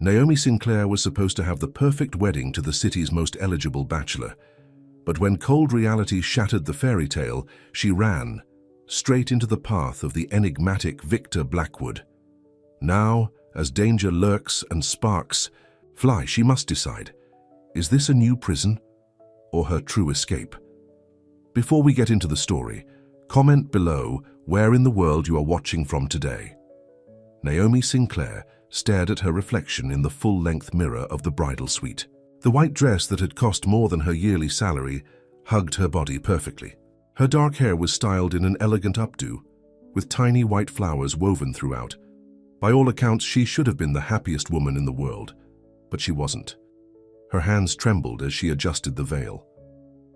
Naomi Sinclair was supposed to have the perfect wedding to the city's most eligible bachelor. But when cold reality shattered the fairy tale, she ran straight into the path of the enigmatic Victor Blackwood. Now, as danger lurks and sparks fly, she must decide, is this a new prison or her true escape? Before we get into the story, comment below where in the world you are watching from today. Naomi Sinclair stared at her reflection in the full-length mirror of the bridal suite. The white dress that had cost more than her yearly salary hugged her body perfectly. Her dark hair was styled in an elegant updo, with tiny white flowers woven throughout. By all accounts, she should have been the happiest woman in the world, but she wasn't. Her hands trembled as she adjusted the veil.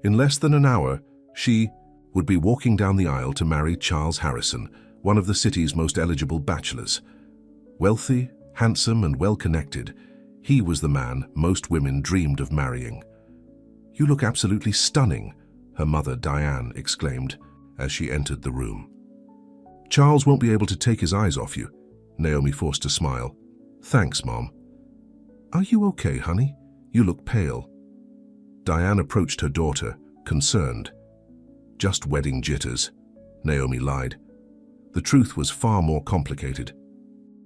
In less than an hour, she would be walking down the aisle to marry Charles Harrison, one of the city's most eligible bachelors. Wealthy, handsome, and well-connected, he was the man most women dreamed of marrying. "You look absolutely stunning," her mother Diane exclaimed as she entered the room. "Charles won't be able to take his eyes off you," Naomi forced a smile. "Thanks, Mom." "Are you okay, honey? You look pale." Diane approached her daughter, concerned. "Just wedding jitters," Naomi lied. The truth was far more complicated.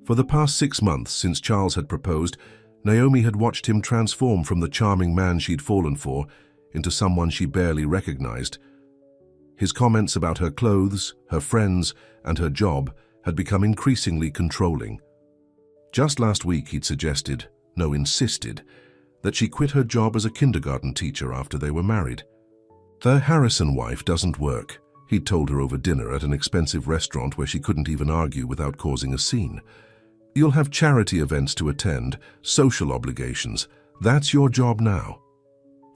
For the past 6 months since Charles had proposed, Naomi had watched him transform from the charming man she'd fallen for into someone she barely recognized. His comments about her clothes, her friends, and her job had become increasingly controlling. Just last week he'd suggested, no, insisted, that she quit her job as a kindergarten teacher after they were married. "The Harrison wife doesn't work," he'd told her over dinner at an expensive restaurant where she couldn't even argue without causing a scene. "You'll have charity events to attend, social obligations. That's your job now."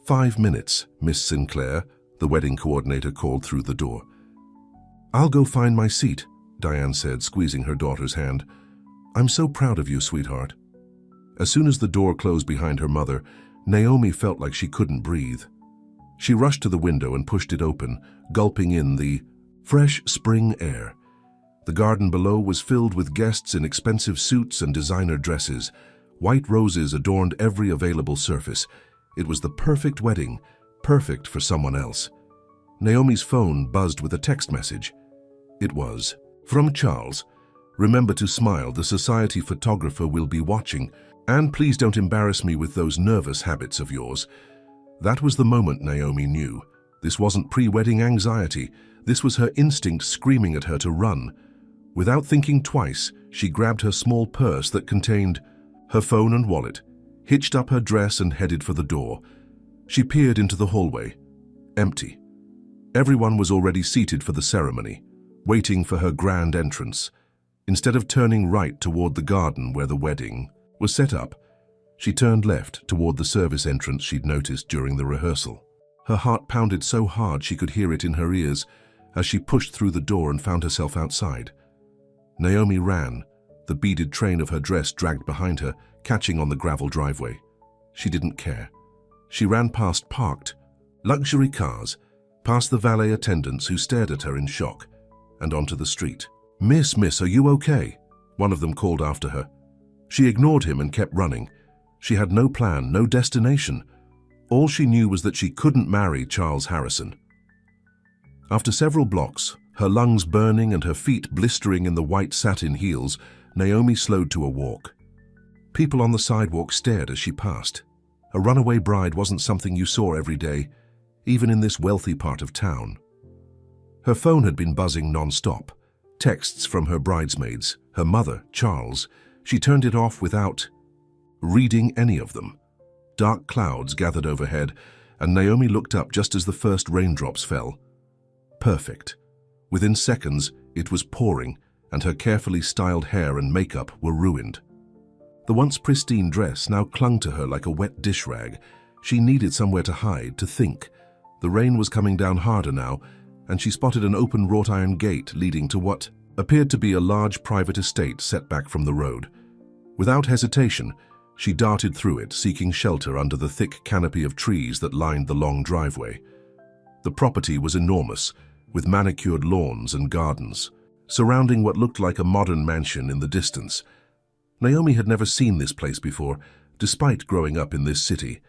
"5 minutes, Miss Sinclair," the wedding coordinator called through the door. "I'll go find my seat," Diane said, squeezing her daughter's hand. "I'm so proud of you, sweetheart." As soon as the door closed behind her mother, Naomi felt like she couldn't breathe. She rushed to the window and pushed it open, gulping in the fresh spring air. The garden below was filled with guests in expensive suits and designer dresses. White roses adorned every available surface. It was the perfect wedding, perfect for someone else. Naomi's phone buzzed with a text message. It was, "From Charles. Remember to smile, the society photographer will be watching, and please don't embarrass me with those nervous habits of yours." That was the moment Naomi knew. This wasn't pre-wedding anxiety. This was her instinct screaming at her to run. Without thinking twice, she grabbed her small purse that contained her phone and wallet, hitched up her dress and headed for the door. She peered into the hallway. Empty. Everyone was already seated for the ceremony, waiting for her grand entrance. Instead of turning right toward the garden where the wedding was set up, she turned left toward the service entrance she'd noticed during the rehearsal. Her heart pounded so hard she could hear it in her ears as she pushed through the door and found herself outside. Naomi ran, the beaded train of her dress dragged behind her, catching on the gravel driveway. She didn't care. She ran past parked luxury cars, past the valet attendants who stared at her in shock, and onto the street. Miss, are you okay?" one of them called after her. She ignored him and kept running. She had no plan, no destination. All she knew was that she couldn't marry Charles Harrison. After several blocks, her lungs burning and her feet blistering in the white satin heels, Naomi slowed to a walk. People on the sidewalk stared as she passed. A runaway bride wasn't something you saw every day, even in this wealthy part of town. Her phone had been buzzing non-stop. Texts from her bridesmaids, her mother, Charles. She turned it off without reading any of them. Dark clouds gathered overhead, and Naomi looked up just as the first raindrops fell. Perfect. Within seconds, it was pouring, and her carefully styled hair and makeup were ruined. The once pristine dress now clung to her like a wet dish rag. She needed somewhere to hide, to think. The rain was coming down harder now, and she spotted an open wrought iron gate leading to what appeared to be a large private estate set back from the road. Without hesitation, she darted through it, seeking shelter under the thick canopy of trees that lined the long driveway. The property was enormous, with manicured lawns and gardens, surrounding what looked like a modern mansion in the distance. Naomi had never seen this place before, despite growing up in this city.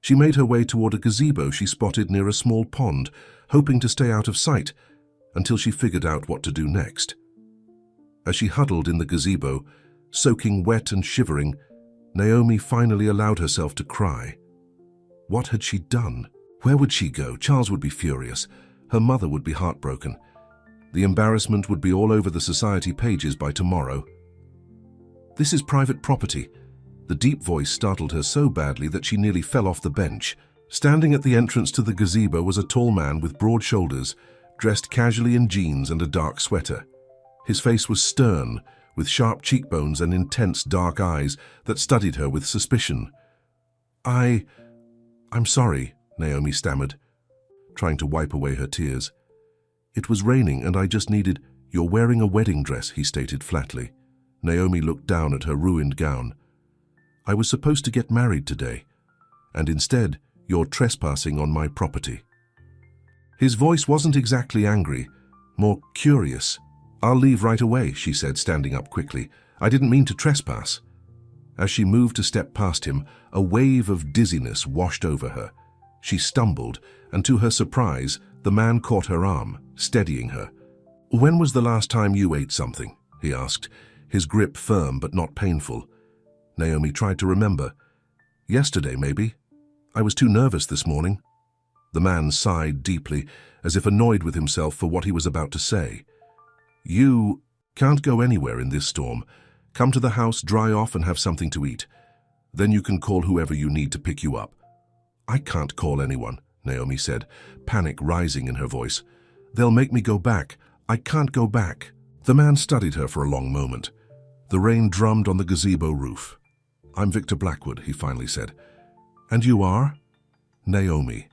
She made her way toward a gazebo she spotted near a small pond, hoping to stay out of sight, until she figured out what to do next. As she huddled in the gazebo, soaking wet and shivering, Naomi finally allowed herself to cry. What had she done? Where would she go? Charles would be furious. Her mother would be heartbroken. The embarrassment would be all over the society pages by tomorrow. This is private property. The deep voice startled her so badly that she nearly fell off the bench. Standing at the entrance to the gazebo was a tall man with broad shoulders, dressed casually in jeans and a dark sweater. His face was stern, with sharp cheekbones and intense dark eyes that studied her with suspicion. I'm sorry, Naomi stammered, trying to wipe away her tears. It was raining and I just needed— You're wearing a wedding dress, he stated flatly. Naomi looked down at her ruined gown. I was supposed to get married today, and instead you're trespassing on my property. His voice wasn't exactly angry, more curious. I'll leave right away, she said, standing up quickly. I didn't mean to trespass. As she moved to step past him, a wave of dizziness washed over her. She stumbled, and to her surprise, the man caught her arm, steadying her. When was the last time you ate something? He asked, his grip firm but not painful. Naomi tried to remember. Yesterday, maybe. I was too nervous this morning. The man sighed deeply, as if annoyed with himself for what he was about to say. You can't go anywhere in this storm. Come to the house, dry off, and have something to eat. Then you can call whoever you need to pick you up. I can't call anyone, Naomi said, panic rising in her voice. They'll make me go back. I can't go back. The man studied her for a long moment. The rain drummed on the gazebo roof. I'm Victor Blackwood, he finally said. And you are? Naomi.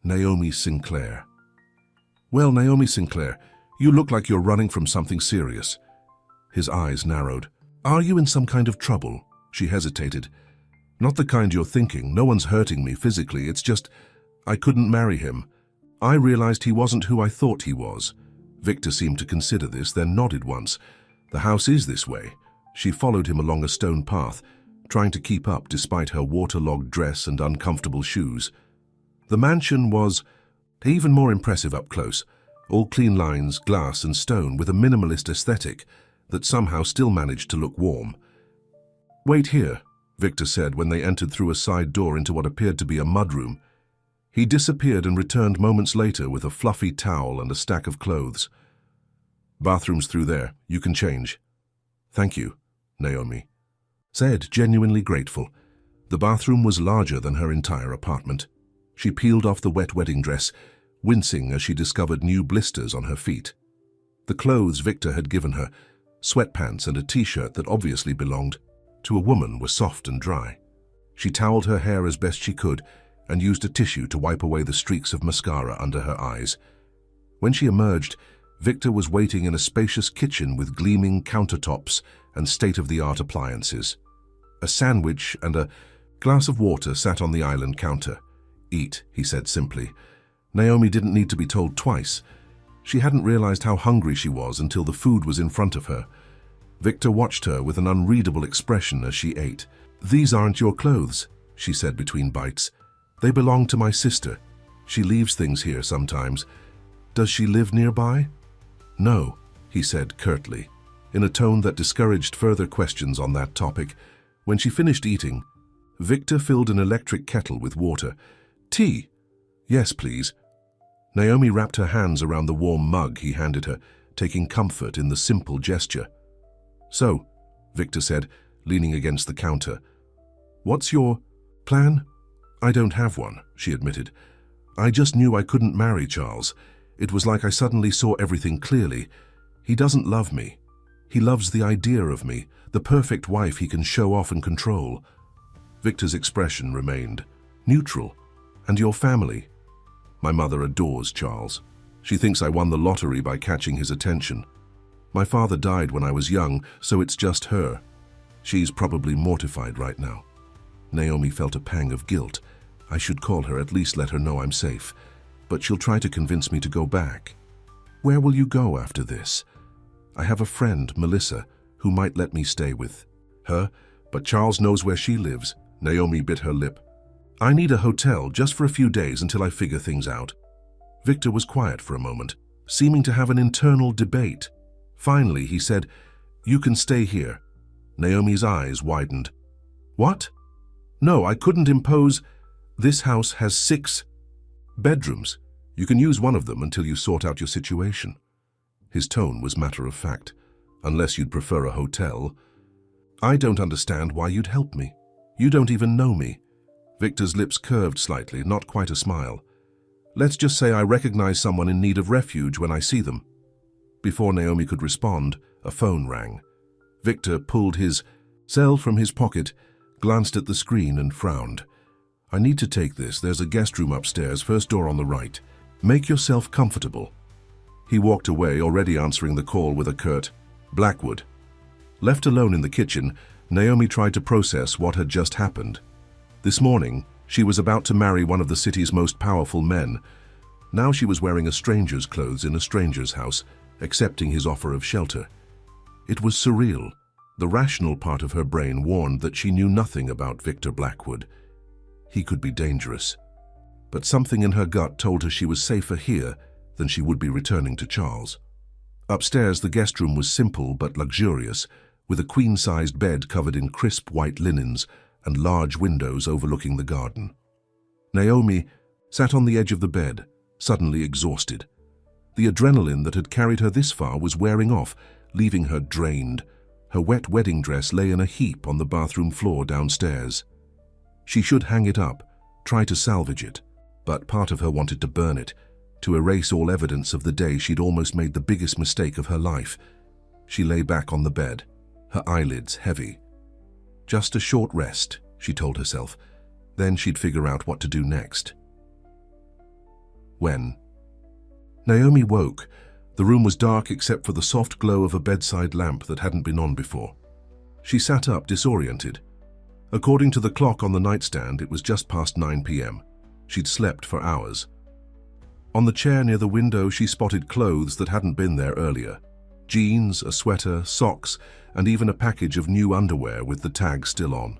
Naomi Sinclair. Well, Naomi Sinclair, you look like you're running from something serious. His eyes narrowed. Are you in some kind of trouble? She hesitated. Not the kind you're thinking. No one's hurting me physically. It's just, I couldn't marry him. I realized he wasn't who I thought he was. Victor seemed to consider this, then nodded once. The house is this way. She followed him along a stone path, trying to keep up despite her waterlogged dress and uncomfortable shoes. The mansion was even more impressive up close, all clean lines, glass and stone with a minimalist aesthetic that somehow still managed to look warm. Wait here, Victor said when they entered through a side door into what appeared to be a mudroom. He disappeared and returned moments later with a fluffy towel and a stack of clothes. Bathroom's through there. You can change. Thank you, Naomi said, genuinely grateful. The bathroom was larger than her entire apartment. She peeled off the wet wedding dress, wincing as she discovered new blisters on her feet. The clothes Victor had given her, sweatpants and a t-shirt that obviously belonged to a woman, were soft and dry. She toweled her hair as best she could and used a tissue to wipe away the streaks of mascara under her eyes. When she emerged, Victor was waiting in a spacious kitchen with gleaming countertops and state-of-the-art appliances. A sandwich and a glass of water sat on the island counter. Eat, he said simply. Naomi didn't need to be told twice. She hadn't realized how hungry she was until the food was in front of her. Victor watched her with an unreadable expression as she ate. These aren't your clothes, she said between bites. They belong to my sister. She leaves things here sometimes. Does she live nearby? No, he said curtly, in a tone that discouraged further questions on that topic. When she finished eating, Victor filled an electric kettle with water. Tea? Yes, please. Naomi wrapped her hands around the warm mug he handed her, taking comfort in the simple gesture. So, Victor said, leaning against the counter. What's your plan? I don't have one, she admitted. I just knew I couldn't marry Charles. It was like I suddenly saw everything clearly. He doesn't love me. He loves the idea of me, the perfect wife he can show off and control. Victor's expression remained neutral. And your family? My mother adores Charles. She thinks I won the lottery by catching his attention. My father died when I was young, so it's just her. She's probably mortified right now. Naomi felt a pang of guilt. I should call her, at least let her know I'm safe. But she'll try to convince me to go back. Where will you go after this? I have a friend, Melissa, who might let me stay with Her, but Charles knows where she lives. Naomi bit her lip. I need a hotel just for a few days until I figure things out. Victor was quiet for a moment, seeming to have an internal debate. Finally, he said, You can stay here. Naomi's eyes widened. What? No, I couldn't impose. This house has 6 bedrooms. You can use one of them until you sort out your situation. His tone was matter-of-fact. Unless you'd prefer a hotel. I don't understand why you'd help me. You don't even know me. Victor's lips curved slightly, not quite a smile. Let's just say I recognize someone in need of refuge when I see them. Before Naomi could respond, a phone rang. Victor pulled his cell from his pocket, glanced at the screen and frowned. I need to take this. There's a guest room upstairs, first door on the right. Make yourself comfortable. He walked away, already answering the call with a curt, Blackwood. Left alone in the kitchen, Naomi tried to process what had just happened. This morning, she was about to marry one of the city's most powerful men. Now she was wearing a stranger's clothes in a stranger's house, accepting his offer of shelter. It was surreal. The rational part of her brain warned that she knew nothing about Victor Blackwood. He could be dangerous. But something in her gut told her she was safer here than she would be returning to Charles. Upstairs, the guest room was simple but luxurious, with a queen-sized bed covered in crisp white linens and large windows overlooking the garden. Naomi sat on the edge of the bed, suddenly exhausted. The adrenaline that had carried her this far was wearing off, leaving her drained. Her wet wedding dress lay in a heap on the bathroom floor downstairs. She should hang it up, try to salvage it, but part of her wanted to burn it, to erase all evidence of the day she'd almost made the biggest mistake of her life. She lay back on the bed, her eyelids heavy. Just a short rest, she told herself. Then she'd figure out what to do next. When Naomi woke, the room was dark except for the soft glow of a bedside lamp that hadn't been on before. She sat up, disoriented. According to the clock on the nightstand, it was just past 9 p.m. She'd slept for hours. On the chair near the window, she spotted clothes that hadn't been there earlier. Jeans, a sweater, socks, and even a package of new underwear with the tag still on.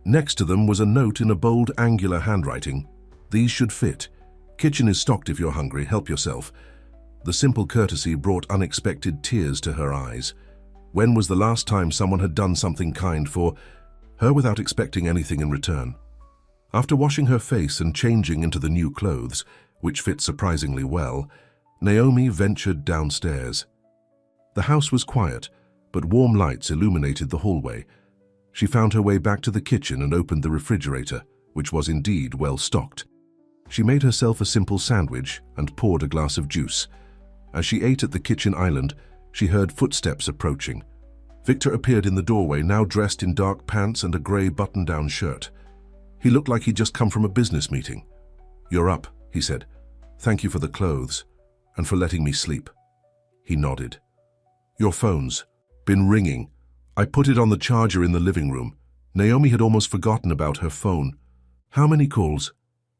Next to them was a note in a bold, angular handwriting. These should fit. Kitchen is stocked if you're hungry, help yourself. The simple courtesy brought unexpected tears to her eyes. When was the last time someone had done something kind for her without expecting anything in return? After washing her face and changing into the new clothes, which fit surprisingly well, Naomi ventured downstairs. The house was quiet, but warm lights illuminated the hallway. She found her way back to the kitchen and opened the refrigerator, which was indeed well stocked. She made herself a simple sandwich and poured a glass of juice. As she ate at the kitchen island, she heard footsteps approaching. Victor appeared in the doorway, now dressed in dark pants and a grey button-down shirt. He looked like he'd just come from a business meeting. "You're up," he said. "Thank you for the clothes, and for letting me sleep." He nodded. "Your phone's been ringing. I put it on the charger in the living room." Naomi had almost forgotten about her phone. "How many calls?"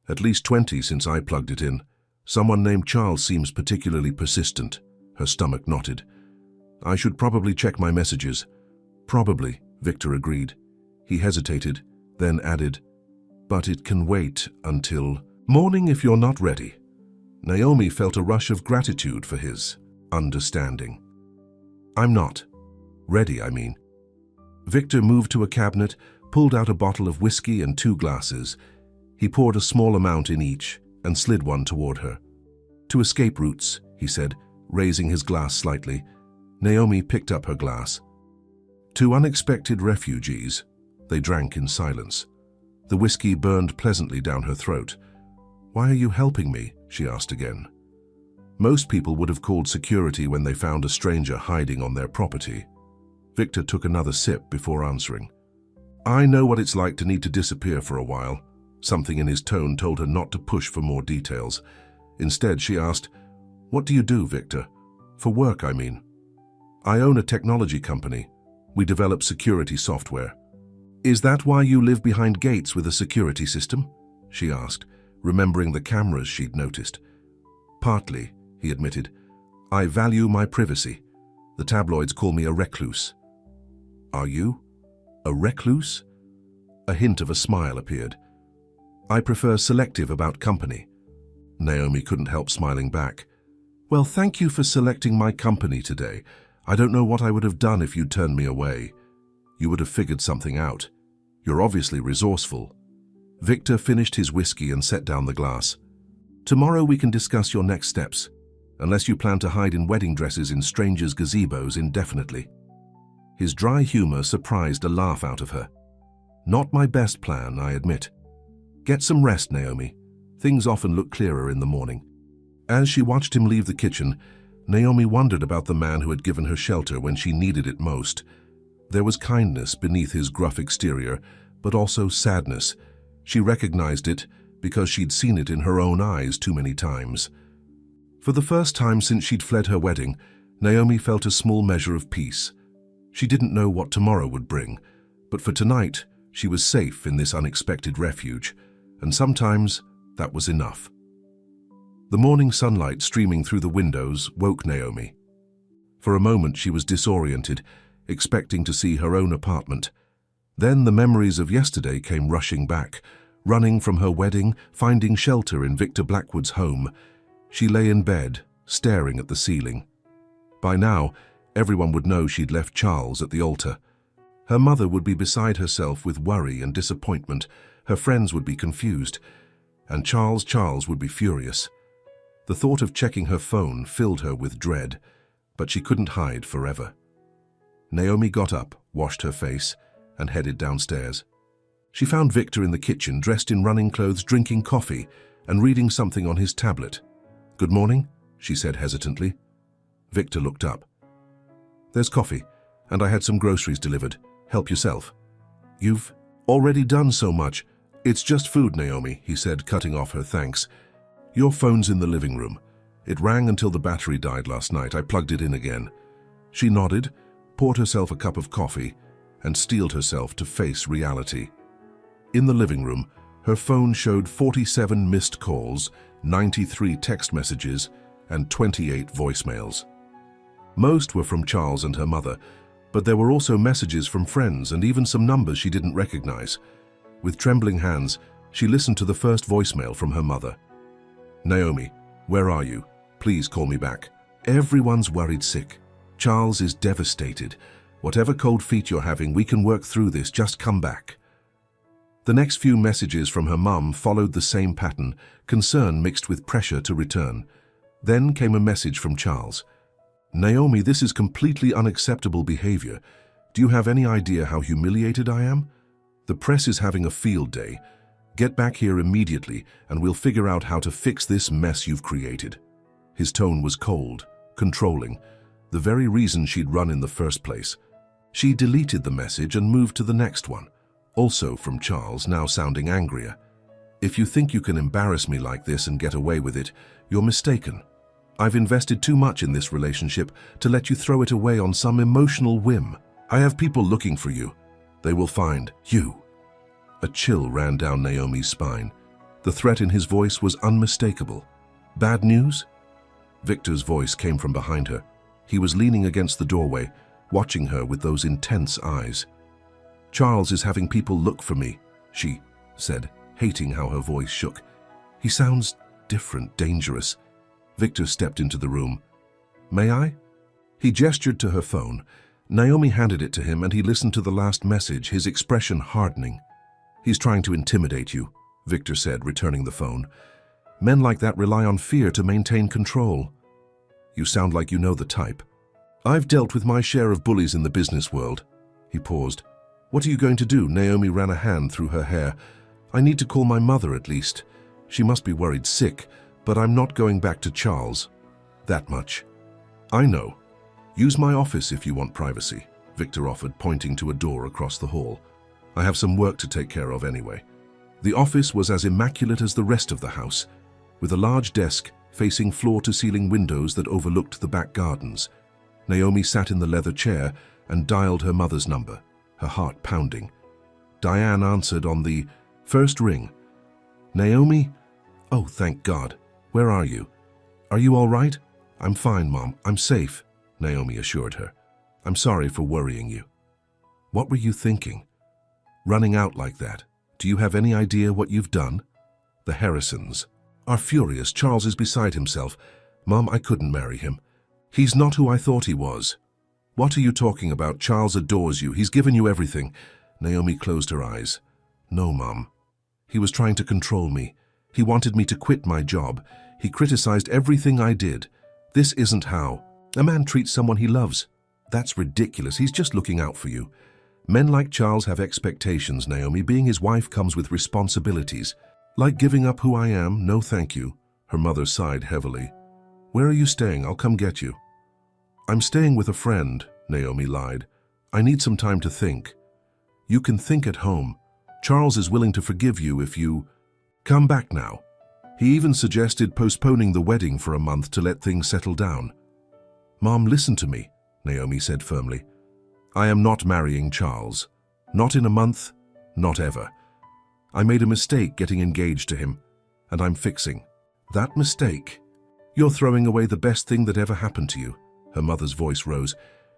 "At least 20 since I plugged it in. Someone named Charles seems particularly persistent." Her stomach knotted. "I should probably check my messages." "Probably," Victor agreed. He hesitated, then added, "But it can wait until morning if you're not ready." Naomi felt a rush of gratitude for his understanding. "I'm not. Ready, I mean." Victor moved to a cabinet, pulled out a bottle of whiskey and 2 glasses. He poured a small amount in each and slid one toward her. "To escape routes," he said, raising his glass slightly. Naomi picked up her glass. "To unexpected refugees." They drank in silence. The whiskey burned pleasantly down her throat. "Why are you helping me?" she asked again. Most people would have called security when they found a stranger hiding on their property. Victor took another sip before answering. "I know what it's like to need to disappear for a while." Something in his tone told her not to push for more details. Instead, she asked, "What do you do, Victor? For work, I mean." "I own a technology company. We develop security software." "Is that why you live behind gates with a security system?" she asked, remembering the cameras she'd noticed. "Partly," he admitted. "I value my privacy. The tabloids call me a recluse." "Are you?" A recluse? A hint of a smile appeared. I prefer selective about company. Naomi couldn't help smiling back. Well, thank you for selecting my company today. I don't know what I would have done if you'd turned me away. You would have figured something out. You're obviously resourceful. Victor finished his whiskey and set down the glass. Tomorrow we can discuss your next steps, unless you plan to hide in wedding dresses in strangers' gazebos indefinitely. His dry humor surprised a laugh out of her. Not my best plan, I admit. Get some rest, Naomi. Things often look clearer in the morning. As she watched him leave the kitchen, Naomi wondered about the man who had given her shelter when she needed it most. There was kindness beneath his gruff exterior, but also sadness. She recognized it because she'd seen it in her own eyes too many times. For the first time since she'd fled her wedding, Naomi felt a small measure of peace. She didn't know what tomorrow would bring, but for tonight, she was safe in this unexpected refuge, and sometimes that was enough. The morning sunlight streaming through the windows woke Naomi. For a moment she was disoriented, expecting to see her own apartment. Then the memories of yesterday came rushing back, running from her wedding, finding shelter in Victor Blackwood's home. She lay in bed, staring at the ceiling. By now, everyone would know she'd left Charles at the altar. Her mother would be beside herself with worry and disappointment, her friends would be confused, and Charles would be furious. The thought of checking her phone filled her with dread, but she couldn't hide forever. Naomi got up, washed her face, and headed downstairs. She found Victor in the kitchen, dressed in running clothes, drinking coffee and reading something on his tablet. "Good morning," she said hesitantly. Victor looked up. "There's coffee, and I had some groceries delivered. Help yourself." "You've already done so much." "It's just food, Naomi," he said, cutting off her thanks. "Your phone's in the living room. It rang until the battery died last night. I plugged it in again." She nodded, poured herself a cup of coffee, and steeled herself to face reality. In the living room, her phone showed 47 missed calls, 93 text messages, and 28 voicemails. Most were from Charles and her mother, but there were also messages from friends and even some numbers she didn't recognize. With trembling hands, she listened to the first voicemail from her mother. "Naomi, where are you? Please call me back. Everyone's worried sick. Charles is devastated. Whatever cold feet you're having, we can work through this. Just come back." The next few messages from her mum followed the same pattern, concern mixed with pressure to return. Then came a message from Charles. "Naomi, this is completely unacceptable behavior. Do you have any idea how humiliated I am? The press is having a field day. Get back here immediately and we'll figure out how to fix this mess you've created." His tone was cold, controlling, the very reason she'd run in the first place. She deleted the message and moved to the next one, also from Charles, now sounding angrier. "If you think you can embarrass me like this and get away with it, you're mistaken. I've invested too much in this relationship to let you throw it away on some emotional whim. I have people looking for you. They will find you." A chill ran down Naomi's spine. The threat in his voice was unmistakable. "Bad news?" Victor's voice came from behind her. He was leaning against the doorway, watching her with those intense eyes. "Charles is having people look for me," she said, hating how her voice shook. "He sounds different, dangerous." Victor stepped into the room. "May I?" He gestured to her phone. Naomi handed it to him and he listened to the last message, his expression hardening. "He's trying to intimidate you," Victor said, returning the phone. "Men like that rely on fear to maintain control." "You sound like you know the type." "I've dealt with my share of bullies in the business world." He paused. "What are you going to do?" Naomi ran a hand through her hair. "I need to call my mother at least. She must be worried sick, but I'm not going back to Charles. That much." "I know. Use my office if you want privacy," Victor offered, pointing to a door across the hall. "I have some work to take care of anyway." The office was as immaculate as the rest of the house, with a large desk facing floor-to-ceiling windows that overlooked the back gardens. Naomi sat in the leather chair and dialed her mother's number, her heart pounding. Diane answered on the first ring. "Naomi? Oh, thank God. Where are you?" "Are you all right?" "I'm fine, Mom. I'm safe," Naomi assured her. "I'm sorry for worrying you." "What were you thinking?" Running out like that. Do you have any idea what you've done? The Harrisons are furious. Charles is beside himself. Mom, I couldn't marry him. He's not who I thought he was. What are you talking about? Charles adores you. He's given you everything. Naomi closed her eyes. No, Mom. He was trying to control me. He wanted me to quit my job. He criticized everything I did. This isn't how a man treats someone he loves. That's ridiculous. He's just looking out for you. Men like Charles have expectations, Naomi. Being his wife comes with responsibilities. Like giving up who I am, no thank you. Her mother sighed heavily. Where are you staying? I'll come get you. I'm staying with a friend, Naomi lied. I need some time to think. You can think at home. Charles is willing to forgive you if you come back now. He even suggested postponing the wedding for a month to let things settle down. Mom, listen to me, Naomi said firmly. I am not marrying Charles. Not in a month, not ever. I made a mistake getting engaged to him, and I'm fixing that mistake. You're throwing away the best thing that ever happened to you. Her mother's voice rose.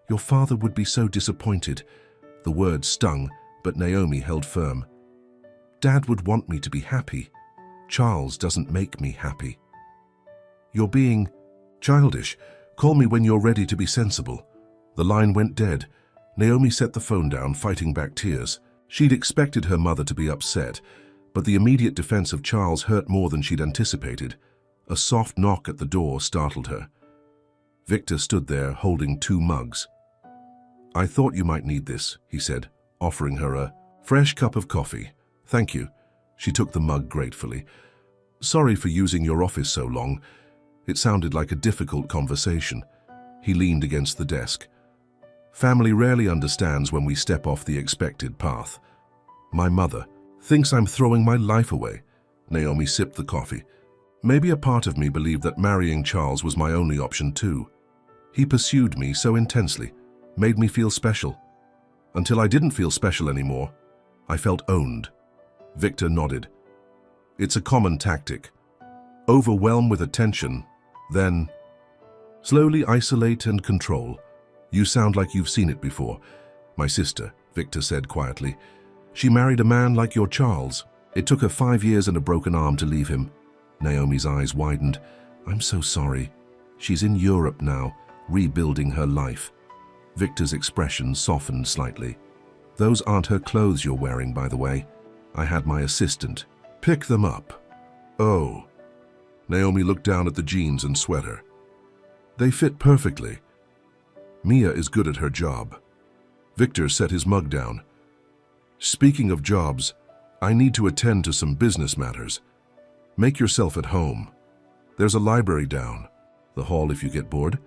Your father would be so disappointed. The words stung, but Naomi held firm. Dad would want me to be happy. Charles doesn't make me happy. You're being childish. Call me when you're ready to be sensible. The line went dead. Naomi set the phone down, fighting back tears. She'd expected her mother to be upset, but the immediate defense of Charles hurt more than she'd anticipated. A soft knock at the door startled her. Victor stood there, holding 2 mugs. I thought you might need this, he said, offering her a fresh cup of coffee. Thank you. She took the mug gratefully. Sorry for using your office so long. It sounded like a difficult conversation. He leaned against the desk. Family rarely understands when we step off the expected path. My mother thinks I'm throwing my life away. Naomi sipped the coffee. Maybe a part of me believed that marrying Charles was my only option too. He pursued me so intensely, made me feel special. Until I didn't feel special anymore, I felt owned. Victor nodded. It's a common tactic. Overwhelm with attention, then slowly isolate and control. You sound like you've seen it before. My sister, Victor said quietly. She married a man like your Charles. It took her 5 years and a broken arm to leave him. Naomi's eyes widened. I'm so sorry. She's in Europe now, rebuilding her life. Victor's expression softened slightly. Those aren't her clothes you're wearing, by the way. I had my assistant pick them up. Oh. Naomi looked down at the jeans and sweater. They fit perfectly. Mia is good at her job. Victor set his mug down. Speaking of jobs, I need to attend to some business matters. Make yourself at home. There's a library down the hall if you get bored.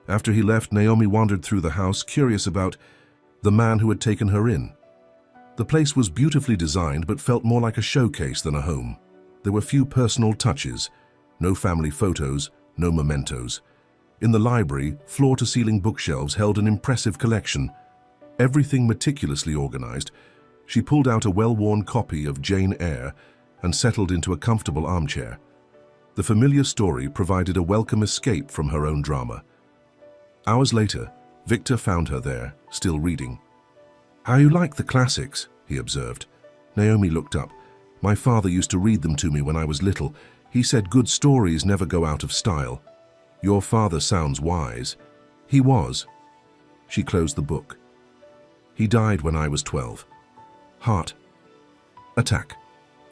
After he left, Naomi wandered through the house, curious about the man who had taken her in. The place was beautifully designed but felt more like a showcase than a home. There were few personal touches, no family photos, no mementos. In the library, floor-to-ceiling bookshelves held an impressive collection. Everything meticulously organized. She pulled out a well-worn copy of Jane Eyre and settled into a comfortable armchair. The familiar story provided a welcome escape from her own drama. Hours later, Victor found her there, still reading. How you like the classics, he observed. Naomi looked up. My father used to read them to me when I was little. He said good stories never go out of style. Your father sounds wise. He was. She closed the book. He died when I was 12. Heart attack.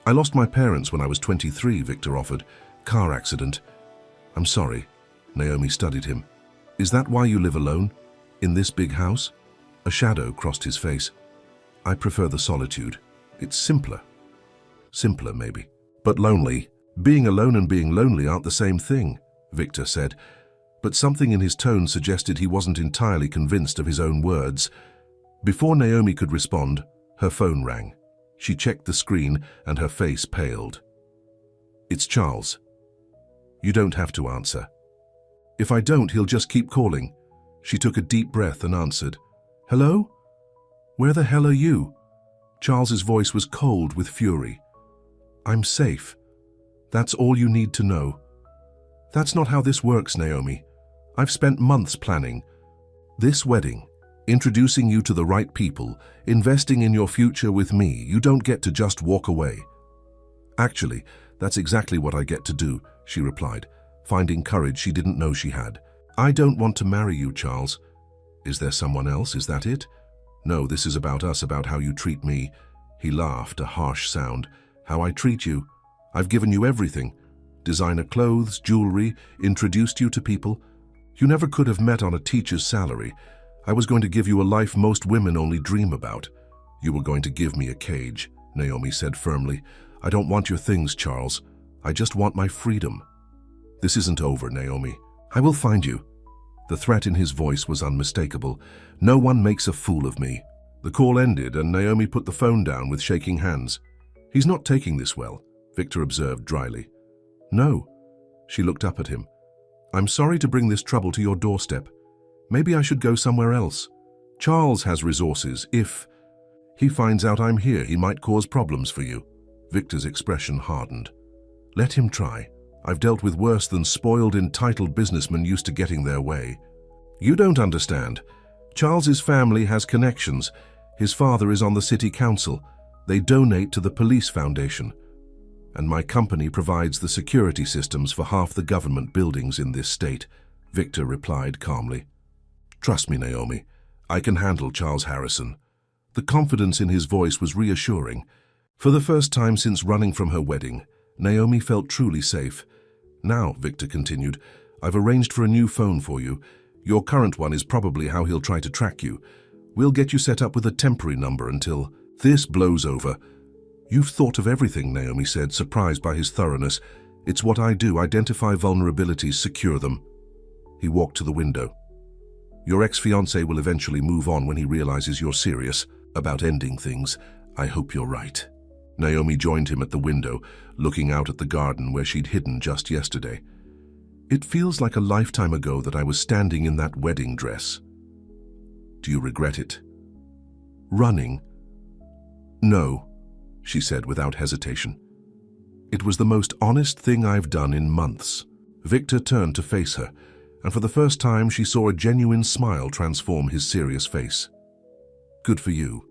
I lost my parents when I was 23, Victor offered. Car accident. I'm sorry. Naomi studied him. Is that why you live alone? In this big house? A shadow crossed his face. I prefer the solitude. It's simpler. Simpler, maybe. But lonely. Being alone and being lonely aren't the same thing, Victor said. But something in his tone suggested he wasn't entirely convinced of his own words. Before Naomi could respond, her phone rang. She checked the screen and her face paled. It's Charles. You don't have to answer. If I don't, he'll just keep calling. She took a deep breath and answered. Hello? Where the hell are you? Charles's voice was cold with fury. I'm safe. That's all you need to know. That's not how this works, Naomi. I've spent months planning. This wedding introducing you to the right people, investing in your future with me. You don't get to just walk away." "Actually, that's exactly what I get to do," she replied, finding courage she didn't know she had. "I don't want to marry you, Charles." "Is there someone else? Is that it?" "No, this is about us, about how you treat me." He laughed, a harsh sound. "How I treat you? I've given you everything. Designer clothes, jewelry, introduced you to people. You never could have met on a teacher's salary. I was going to give you a life most women only dream about." "You were going to give me a cage," Naomi said firmly. "I don't want your things, Charles. I just want my freedom." "This isn't over, Naomi. I will find you." The threat in his voice was unmistakable. "No one makes a fool of me." The call ended and Naomi put the phone down with shaking hands. "He's not taking this well," Victor observed dryly. "No." She looked up at him. "I'm sorry to bring this trouble to your doorstep. Maybe I should go somewhere else. Charles has resources. If he finds out I'm here, he might cause problems for you." Victor's expression hardened. "Let him try. I've dealt with worse than spoiled, entitled businessmen used to getting their way." "You don't understand. Charles's family has connections. His father is on the city council. They donate to the police foundation. And my company provides the security systems for half the government buildings in this state," Victor replied calmly. "Trust me, Naomi. I can handle Charles Harrison." The confidence in his voice was reassuring. For the first time since running from her wedding, Naomi felt truly safe. "Now," Victor continued, "I've arranged for a new phone for you. Your current one is probably how he'll try to track you. We'll get you set up with a temporary number until this blows over." "You've thought of everything," Naomi said, surprised by his thoroughness. "It's what I do, identify vulnerabilities, secure them." He walked to the window. "Your ex-fiancé will eventually move on when he realizes you're serious about ending things. I hope you're right." Naomi joined him at the window, looking out at the garden where she'd hidden just yesterday. "It feels like a lifetime ago that I was standing in that wedding dress." "Do you regret it?" "Running? No," she said without hesitation. "It was the most honest thing I've done in months." Victor turned to face her, and for the first time she saw a genuine smile transform his serious face. "Good for you."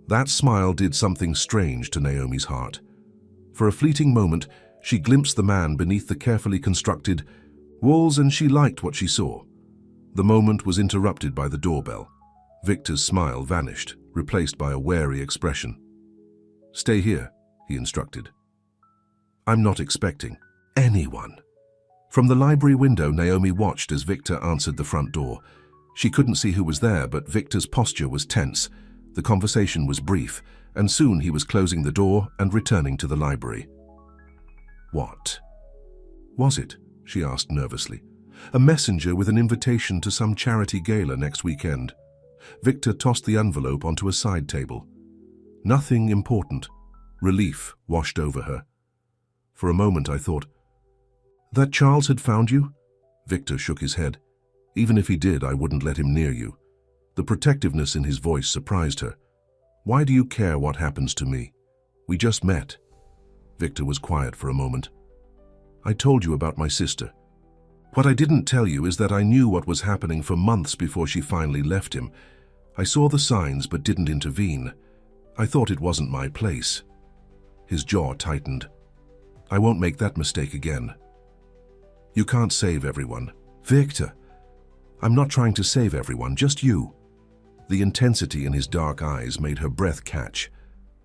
That smile did something strange to Naomi's heart. For a fleeting moment, she glimpsed the man beneath the carefully constructed walls, and she liked what she saw. The moment was interrupted by the doorbell. Victor's smile vanished, replaced by a wary expression. "Stay here," he instructed. "I'm not expecting anyone." From the library window, Naomi watched as Victor answered the front door. She couldn't see who was there, but Victor's posture was tense. The conversation was brief, and soon he was closing the door and returning to the library. "What was it?" she asked nervously. "A messenger with an invitation to some charity gala next weekend." Victor tossed the envelope onto a side table. "Nothing important." Relief washed over her. "For a moment I thought, that Charles had found you?" Victor shook his head. "Even if he did, I wouldn't let him near you." The protectiveness in his voice surprised her. "Why do you care what happens to me? We just met." Victor was quiet for a moment. "I told you about my sister. What I didn't tell you is that I knew what was happening for months before she finally left him. I saw the signs but didn't intervene. I thought it wasn't my place." His jaw tightened. "I won't make that mistake again." "You can't save everyone." "Victor, I'm not trying to save everyone, just you." The intensity in his dark eyes made her breath catch,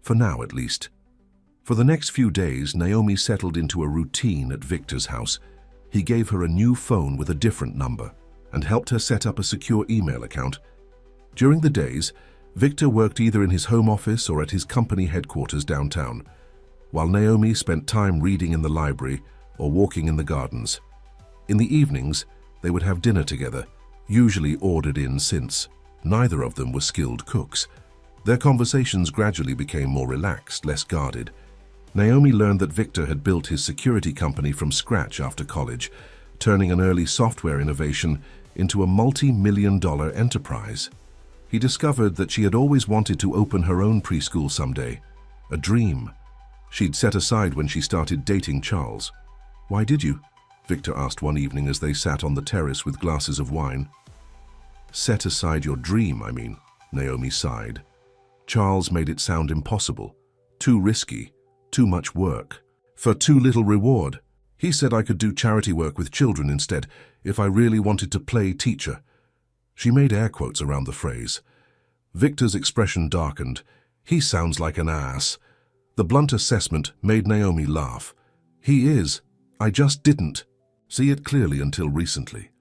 for now at least. For the next few days, Naomi settled into a routine at Victor's house. He gave her a new phone with a different number and helped her set up a secure email account. During the days, Victor worked either in his home office or at his company headquarters downtown, while Naomi spent time reading in the library or walking in the gardens. In the evenings, they would have dinner together, usually ordered in since neither of them were skilled cooks. Their conversations gradually became more relaxed, less guarded. Naomi learned that Victor had built his security company from scratch after college, turning an early software innovation into a multi-million-dollar enterprise. He discovered that she had always wanted to open her own preschool someday, a dream she'd set aside when she started dating Charles. "Why did you?" Victor asked one evening as they sat on the terrace with glasses of wine. Set aside your dream, I mean, Naomi sighed. Charles made it sound impossible, too risky, too much work, for too little reward. He said I could do charity work with children instead, if I really wanted to play teacher. She made air quotes around the phrase. Victor's expression darkened. He sounds like an ass. The blunt assessment made Naomi laugh. He is. I just didn't see it clearly until recently.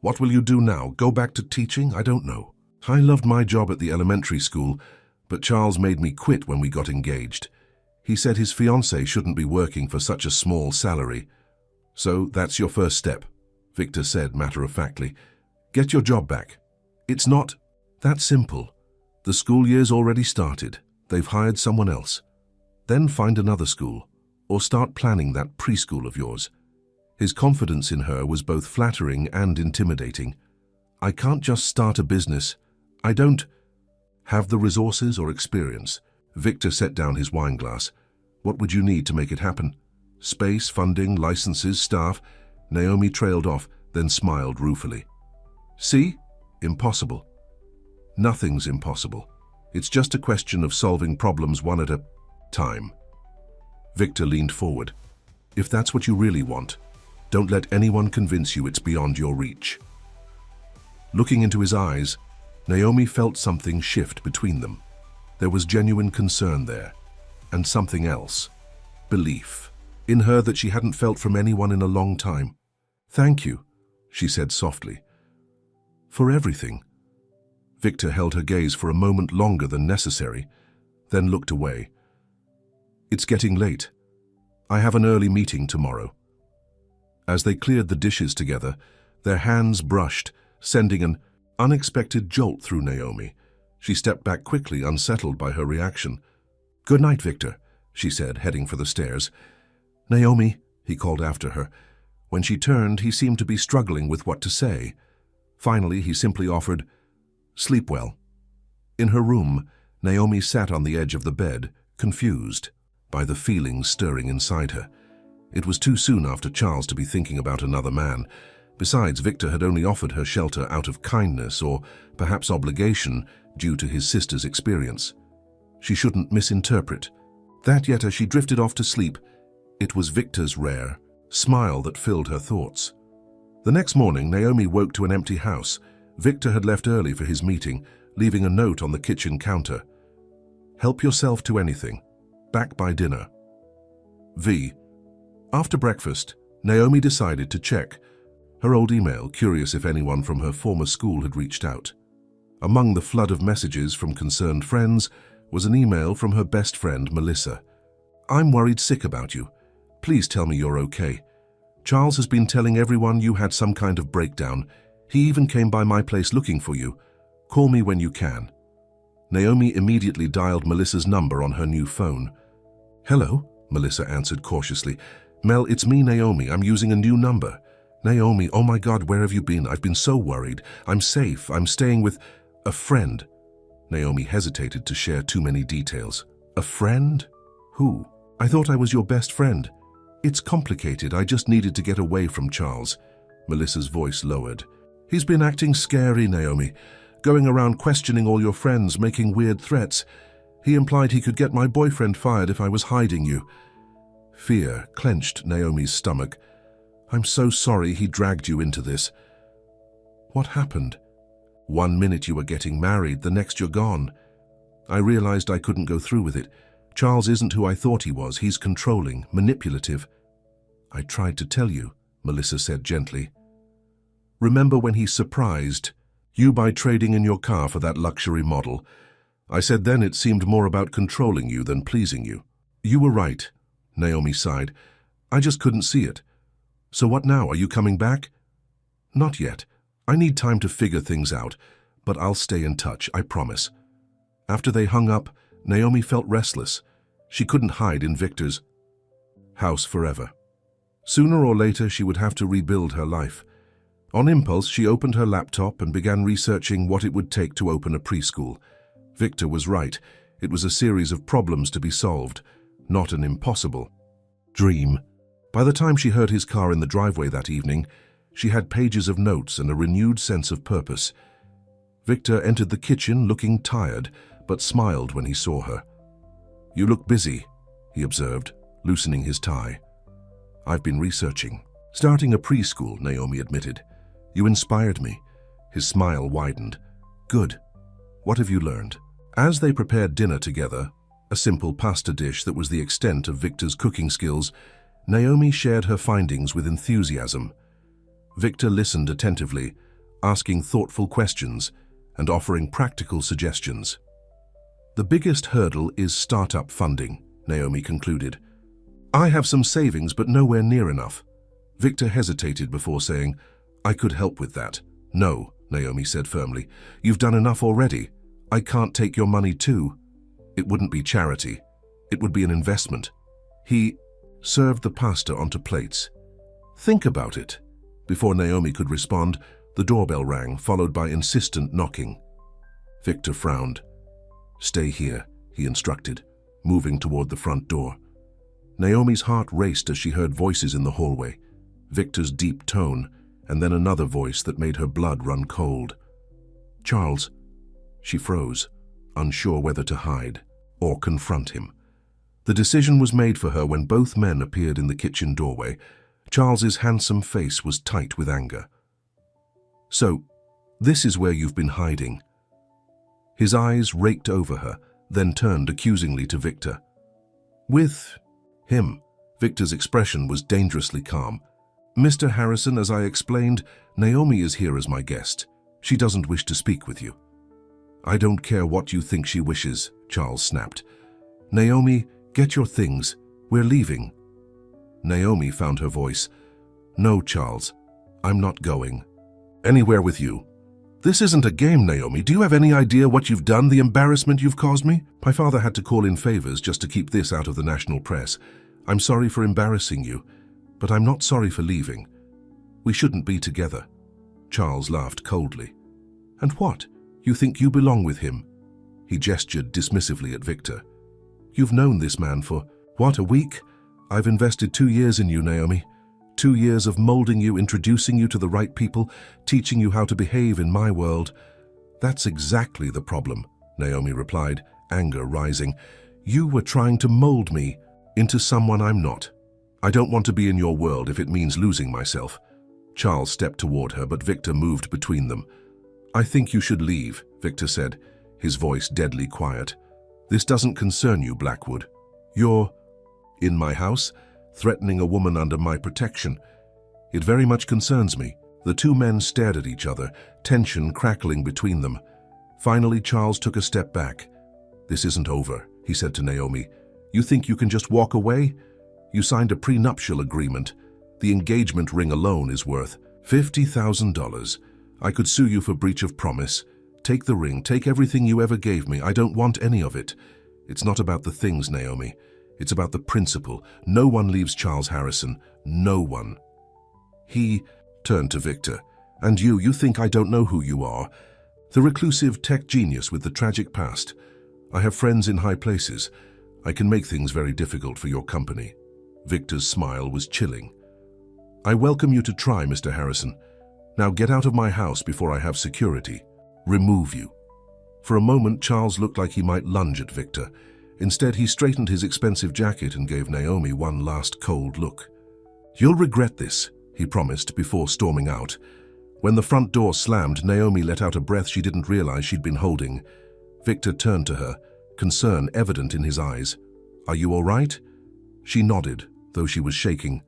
What will you do now? Go back to teaching? I don't know. I loved my job at the elementary school, but Charles made me quit when we got engaged. He said his fiancée shouldn't be working for such a small salary. So that's your first step, Victor said matter-of-factly. Get your job back. It's not that simple. The school year's already started. They've hired someone else. Then find another school, or start planning that preschool of yours. His confidence in her was both flattering and intimidating. I can't just start a business. I don't have the resources or experience. Victor set down his wine glass. What would you need to make it happen? Space, funding, licenses, staff? Naomi trailed off, then smiled ruefully. See? Impossible. Nothing's impossible. It's just a question of solving problems one at a time. Victor leaned forward. If that's what you really want, don't let anyone convince you it's beyond your reach. Looking into his eyes, Naomi felt something shift between them. There was genuine concern there, and something else. Belief in her that she hadn't felt from anyone in a long time. Thank you, she said softly. For everything. Victor held her gaze for a moment longer than necessary, then looked away. It's getting late. I have an early meeting tomorrow. As they cleared the dishes together, their hands brushed, sending an unexpected jolt through Naomi. She stepped back quickly, unsettled by her reaction. Good night, Victor, she said, heading for the stairs. Naomi, he called after her. When she turned, he seemed to be struggling with what to say. Finally, he simply offered, Sleep well. In her room, Naomi sat on the edge of the bed, confused by the feelings stirring inside her. It was too soon after Charles to be thinking about another man. Besides, Victor had only offered her shelter out of kindness or perhaps obligation due to his sister's experience. She shouldn't misinterpret that, yet as she drifted off to sleep, it was Victor's rare smile that filled her thoughts. The next morning, Naomi woke to an empty house. Victor had left early for his meeting, leaving a note on the kitchen counter. Help yourself to anything. Back by dinner. V. After breakfast, Naomi decided to check her old email, curious if anyone from her former school had reached out. Among the flood of messages from concerned friends was an email from her best friend, Melissa. I'm worried sick about you. Please tell me you're okay. Charles has been telling everyone you had some kind of breakdown. He even came by my place looking for you. Call me when you can. Naomi immediately dialed Melissa's number on her new phone. Hello, Melissa answered cautiously. Mel, it's me, Naomi. I'm using a new number. Naomi, oh my God, where have you been? I've been so worried. I'm safe. I'm staying with a friend. Naomi hesitated to share too many details. A friend? Who? I thought I was your best friend. It's complicated. I just needed to get away from Charles. Melissa's voice lowered. He's been acting scary, Naomi. Going around questioning all your friends, making weird threats. He implied he could get my boyfriend fired if I was hiding you. Fear clenched Naomi's stomach. I'm so sorry he dragged you into this. What happened? 1 minute you were getting married, the next you're gone. I realized I couldn't go through with it. Charles isn't who I thought he was. He's controlling, manipulative. I tried to tell you, Melissa said gently. Remember when he surprised you by trading in your car for that luxury model? I said then it seemed more about controlling you than pleasing you. You were right, Naomi sighed. I just couldn't see it. So what now? Are you coming back? Not yet. I need time to figure things out, but I'll stay in touch, I promise. After they hung up, Naomi felt restless. She couldn't hide in Victor's house forever. Sooner or later, she would have to rebuild her life. On impulse, she opened her laptop and began researching what it would take to open a preschool. Victor was right. It was a series of problems to be solved, not an impossible dream. By the time she heard his car in the driveway that evening, she had pages of notes and a renewed sense of purpose. Victor entered the kitchen looking tired, but smiled when he saw her. "You look busy," he observed, loosening his tie. "I've been researching. Starting a preschool," Naomi admitted. "You inspired me." His smile widened. "Good. What have you learned?" As they prepared dinner together, a simple pasta dish that was the extent of Victor's cooking skills, Naomi shared her findings with enthusiasm. Victor listened attentively, asking thoughtful questions and offering practical suggestions. "The biggest hurdle is startup funding," Naomi concluded. "I have some savings, but nowhere near enough." Victor hesitated before saying, "I could help with that." "No," Naomi said firmly. "You've done enough already. I can't take your money too." "It wouldn't be charity. It would be an investment." He served the pasta onto plates. "Think about it." Before Naomi could respond, the doorbell rang, followed by insistent knocking. Victor frowned. "Stay here," he instructed, moving toward the front door. Naomi's heart raced as she heard voices in the hallway, Victor's deep tone, and then another voice that made her blood run cold. "Charles." She froze, unsure whether to hide or confront him. The decision was made for her when both men appeared in the kitchen doorway. Charles's handsome face was tight with anger. "So, this is where you've been hiding." His eyes raked over her, then turned accusingly to Victor. "With him." Victor's expression was dangerously calm. "Mr. Harrison, as I explained, Naomi is here as my guest. She doesn't wish to speak with you." "I don't care what you think she wishes," Charles snapped. "Naomi, get your things. We're leaving." Naomi found her voice. "No, Charles, I'm not going anywhere with you." "This isn't a game, Naomi. Do you have any idea what you've done, the embarrassment you've caused me? My father had to call in favors just to keep this out of the national press. I'm sorry for embarrassing you, but I'm not sorry for leaving. We shouldn't be together." Charles laughed coldly. "And what? You think you belong with him?" He gestured dismissively at Victor. "You've known this man for, what, a week? I've invested 2 years in you, Naomi. 2 years of molding you, introducing you to the right people, teaching you how to behave in my world." "That's exactly the problem," Naomi replied, anger rising. "You were trying to mold me into someone I'm not. I don't want to be in your world if it means losing myself." Charles stepped toward her, but Victor moved between them. "I think you should leave," Victor said, his voice deadly quiet. "This doesn't concern you, Blackwood. You're in my house, threatening a woman under my protection. It very much concerns me." The two men stared at each other, tension crackling between them. Finally, Charles took a step back. "This isn't over," he said to Naomi. "You think you can just walk away? You signed a prenuptial agreement. The engagement ring alone is worth $50,000. I could sue you for breach of promise. Take the ring, take everything you ever gave me. I don't want any of it. It's not about the things, Naomi. It's about the principle. No one leaves Charles Harrison. No one." He turned to Victor. "And you think I don't know who you are? The reclusive tech genius with the tragic past. I have friends in high places. I can make things very difficult for your company." Victor's smile was chilling. "I welcome you to try, Mr. Harrison. Now get out of my house before I have security. Remove you." For a moment, Charles looked like he might lunge at Victor. Instead, he straightened his expensive jacket and gave Naomi one last cold look. "You'll regret this," he promised before storming out. When the front door slammed, Naomi let out a breath she didn't realize she'd been holding. Victor turned to her, concern evident in his eyes. "Are you all right?" She nodded, though she was shaking.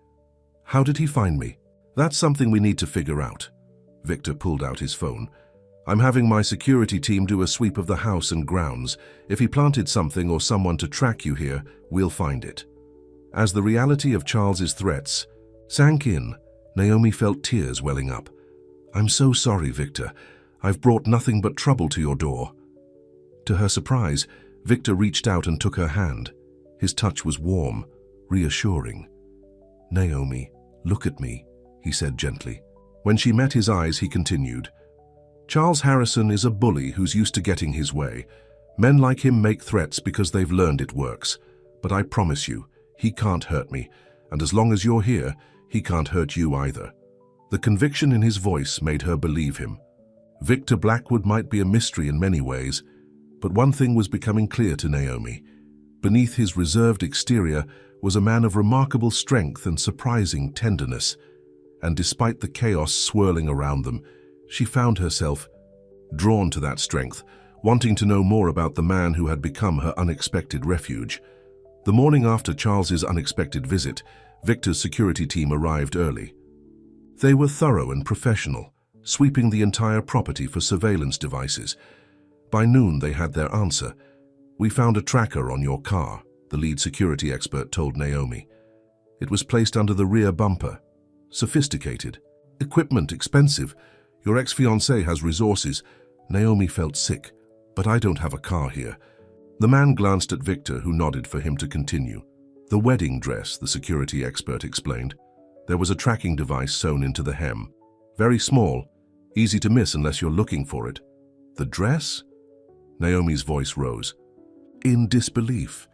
"How did he find me?" "That's something we need to figure out." Victor pulled out his phone. "I'm having my security team do a sweep of the house and grounds. If he planted something or someone to track you here, we'll find it." As the reality of Charles's threats sank in, Naomi felt tears welling up. "I'm so sorry, Victor. I've brought nothing but trouble to your door." To her surprise, Victor reached out and took her hand. His touch was warm, reassuring. "Naomi, look at me," he said gently. When she met his eyes, he continued. "Charles Harrison is a bully who's used to getting his way. Men like him make threats because they've learned it works. But I promise you, he can't hurt me, and as long as you're here, he can't hurt you either." The conviction in his voice made her believe him. Victor Blackwood might be a mystery in many ways, but one thing was becoming clear to Naomi. Beneath his reserved exterior was a man of remarkable strength and surprising tenderness, and despite the chaos swirling around them, she found herself drawn to that strength, wanting to know more about the man who had become her unexpected refuge. The morning after Charles's unexpected visit, Victor's security team arrived early. They were thorough and professional, sweeping the entire property for surveillance devices. By noon, they had their answer. "We found a tracker on your car," the lead security expert told Naomi. "It was placed under the rear bumper. Sophisticated. Equipment expensive. Your ex-fiancé has resources." Naomi felt sick. "But I don't have a car here." The man glanced at Victor, who nodded for him to continue. "The wedding dress," the security expert explained. "There was a tracking device sewn into the hem. Very small, easy to miss unless you're looking for it." "The dress?" Naomi's voice rose. "In disbelief.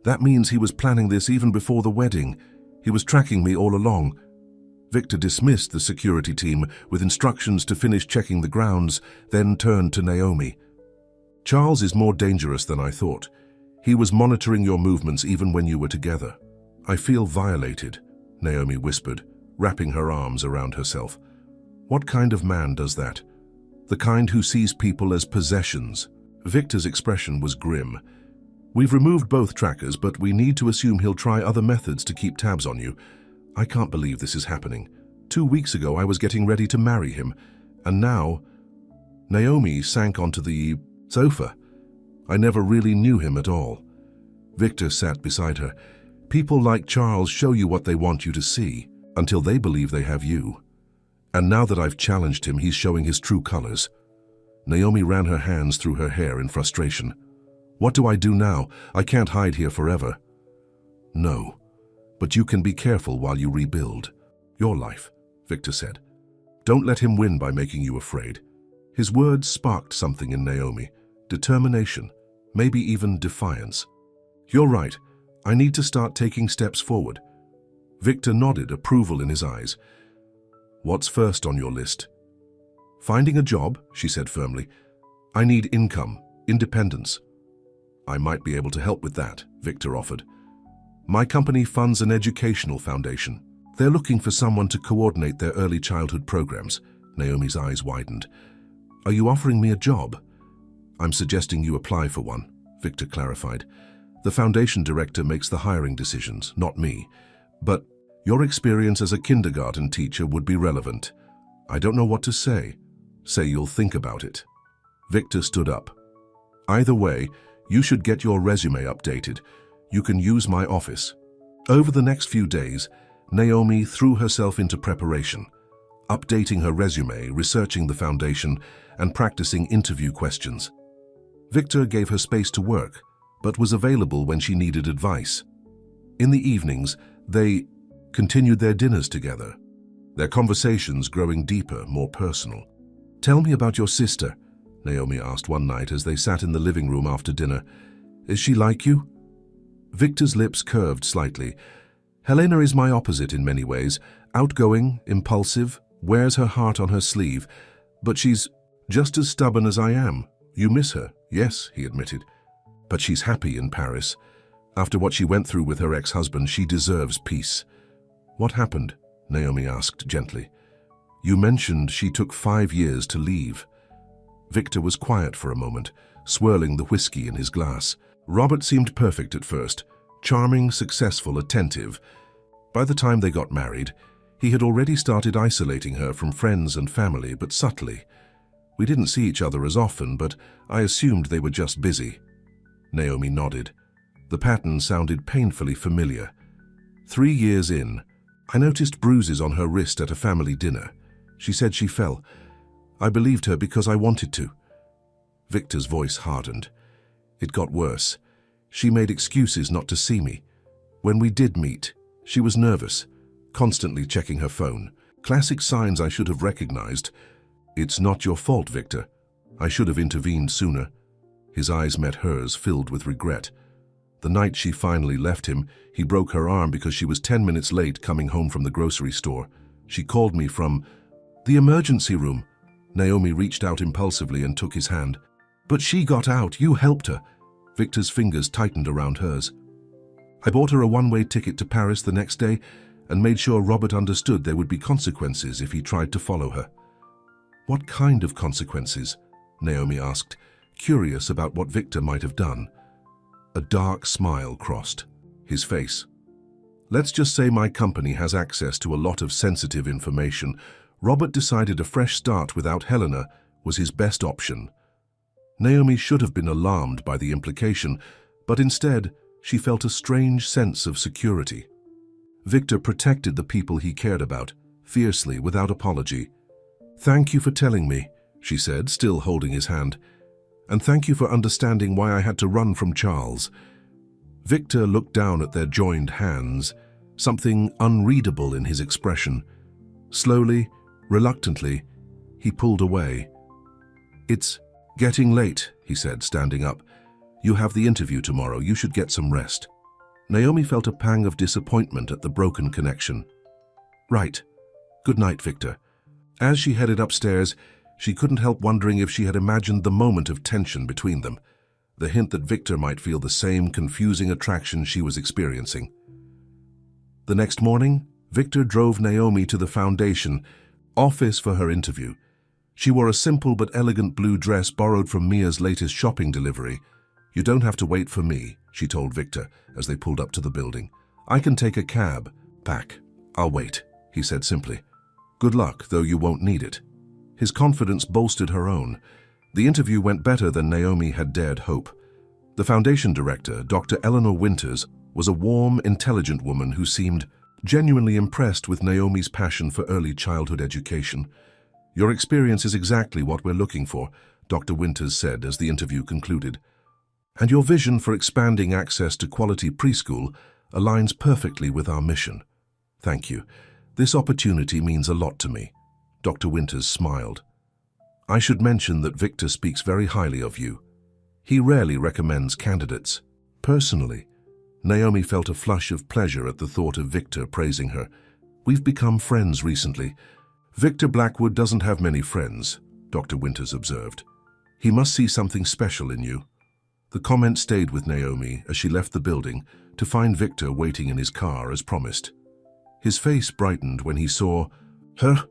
That means he was planning this even before the wedding. He was tracking me all along." Victor dismissed the security team with instructions to finish checking the grounds, then turned to Naomi. "Charles is more dangerous than I thought. He was monitoring your movements even when you were together." "I feel violated," Naomi whispered, wrapping her arms around herself. "What kind of man does that? The kind who sees people as possessions?" Victor's expression was grim. "We've removed both trackers, but we need to assume he'll try other methods to keep tabs on you. I can't believe this is happening. 2 weeks ago I was getting ready to marry him, and now—" Naomi sank onto the sofa. "I never really knew him at all." Victor sat beside her. "People like Charles show you what they want you to see, until they believe they have you. And now that I've challenged him, he's showing his true colors." Naomi ran her hands through her hair in frustration. "What do I do now? I can't hide here forever." "No, but you can be careful while you rebuild your life," Victor said. "Don't let him win by making you afraid." His words sparked something in Naomi. Determination, maybe even defiance. "You're right. I need to start taking steps forward." Victor nodded, approval in his eyes. "What's first on your list?" "Finding a job," she said firmly. "I need income, independence." "I might be able to help with that," Victor offered. "My company funds an educational foundation. They're looking for someone to coordinate their early childhood programs." Naomi's eyes widened. "Are you offering me a job?" "I'm suggesting you apply for one," Victor clarified. "The foundation director makes the hiring decisions, not me. But your experience as a kindergarten teacher would be relevant." "I don't know what to say." "Say you'll think about it." Victor stood up. "Either way, you should get your resume updated. You can use my office." Over the next few days, Naomi threw herself into preparation, updating her resume, researching the foundation, and practicing interview questions. Victor gave her space to work, but was available when she needed advice. In the evenings, they continued their dinners together, their conversations growing deeper, more personal. "Tell me about your sister," Naomi asked one night as they sat in the living room after dinner. "Is she like you?" Victor's lips curved slightly. "Helena is my opposite in many ways. Outgoing, impulsive, wears her heart on her sleeve. But she's just as stubborn as I am. You miss her." "Yes," he admitted. "But she's happy in Paris. After what she went through with her ex-husband, she deserves peace." "What happened?" Naomi asked gently. "You mentioned she took 5 years to leave." Victor was quiet for a moment, swirling the whiskey in his glass. Robert seemed perfect at first, charming, successful, attentive. By the time they got married, he had already started isolating her from friends and family, but subtly. "We didn't see each other as often, but I assumed they were just busy." Naomi nodded. The pattern sounded painfully familiar. 3 years in, I noticed bruises on her wrist at a family dinner. She said she fell. I believed her because I wanted to. Victor's voice hardened. It got worse. She made excuses not to see me. When we did meet, she was nervous, constantly checking her phone. Classic signs I should have recognized. "It's not your fault, Victor. I should have intervened sooner." His eyes met hers, filled with regret. The night she finally left him, he broke her arm because she was 10 minutes late coming home from the grocery store. She called me from the emergency room. Naomi reached out impulsively and took his hand. But she got out. You helped her. Victor's fingers tightened around hers. I bought her a one-way ticket to Paris the next day and made sure Robert understood there would be consequences if he tried to follow her. What kind of consequences? Naomi asked, curious about what Victor might have done. A dark smile crossed his face. Let's just say my company has access to a lot of sensitive information. Robert decided a fresh start without Helena was his best option. Naomi should have been alarmed by the implication, but instead she felt a strange sense of security. Victor protected the people he cared about, fiercely, without apology. "Thank you for telling me," she said, still holding his hand. "And thank you for understanding why I had to run from Charles." Victor looked down at their joined hands, something unreadable in his expression. Slowly, reluctantly, he pulled away. "It's getting late," he said, standing up. "You have the interview tomorrow. You should get some rest." Naomi felt a pang of disappointment at the broken connection. "Right. Good night, Victor." As she headed upstairs, she couldn't help wondering if she had imagined the moment of tension between them, the hint that Victor might feel the same confusing attraction she was experiencing. The next morning, Victor drove Naomi to the Foundation office for her interview. She wore a simple but elegant blue dress borrowed from Mia's latest shopping delivery. "You don't have to wait for me," she told Victor as they pulled up to the building. "I can take a cab." "Back. I'll wait," he said simply. "Good luck, though you won't need it." His confidence bolstered her own. The interview went better than Naomi had dared hope. The Foundation director, Dr. Eleanor Winters, was a warm, intelligent woman who seemed genuinely impressed with Naomi's passion for early childhood education. "Your experience is exactly what we're looking for," Dr. Winters said as the interview concluded. "And your vision for expanding access to quality preschool aligns perfectly with our mission." "Thank you. This opportunity means a lot to me." Dr. Winters smiled. "I should mention that Victor speaks very highly of you. He rarely recommends candidates." Personally, Naomi felt a flush of pleasure at the thought of Victor praising her. "We've become friends recently." "Victor Blackwood doesn't have many friends," Dr. Winters observed. "He must see something special in you." The comment stayed with Naomi as she left the building to find Victor waiting in his car as promised. His face brightened when he saw her.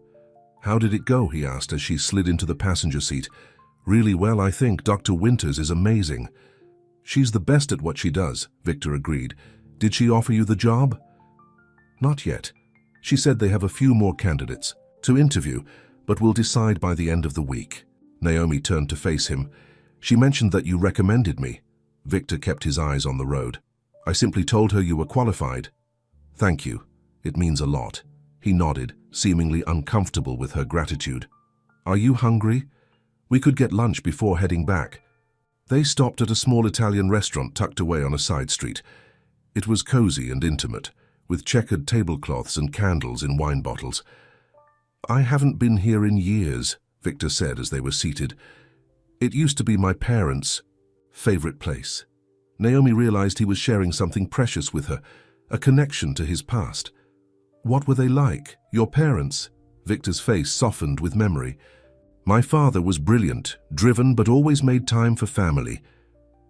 "How did it go?" he asked as she slid into the passenger seat. "Really well, I think. Dr. Winters is amazing." "She's the best at what she does," Victor agreed. "Did she offer you the job?" "Not yet. She said they have a few more candidates to interview, but will decide by the end of the week." Naomi turned to face him. "She mentioned that you recommended me." Victor kept his eyes on the road. "I simply told her you were qualified." "Thank you. It means a lot." He nodded, seemingly uncomfortable with her gratitude. "Are you hungry? We could get lunch before heading back." They stopped at a small Italian restaurant tucked away on a side street. It was cozy and intimate, with checkered tablecloths and candles in wine bottles. "I haven't been here in years," Victor said as they were seated. "It used to be my parents' favorite place." Naomi realized he was sharing something precious with her, a connection to his past. "What were they like, your parents?" Victor's face softened with memory. "My father was brilliant, driven, but always made time for family.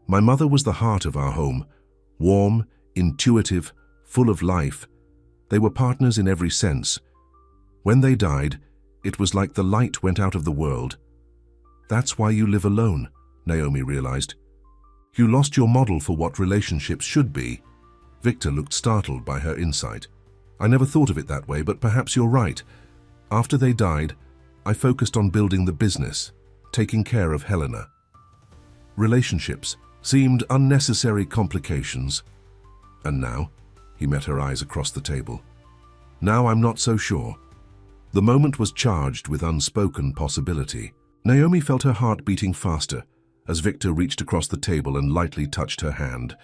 My mother was the heart of our home, warm, intuitive, full of life. They were partners in every sense. When they died, it was like the light went out of the world." "That's why you live alone," Naomi realized. "You lost your model for what relationships should be." Victor looked startled by her insight. "I never thought of it that way, but perhaps you're right. After they died, I focused on building the business, taking care of Helena. Relationships seemed unnecessary complications. And now," he met her eyes across the table, "now I'm not so sure." The moment was charged with unspoken possibility. Naomi felt her heart beating faster as Victor reached across the table and lightly touched her hand.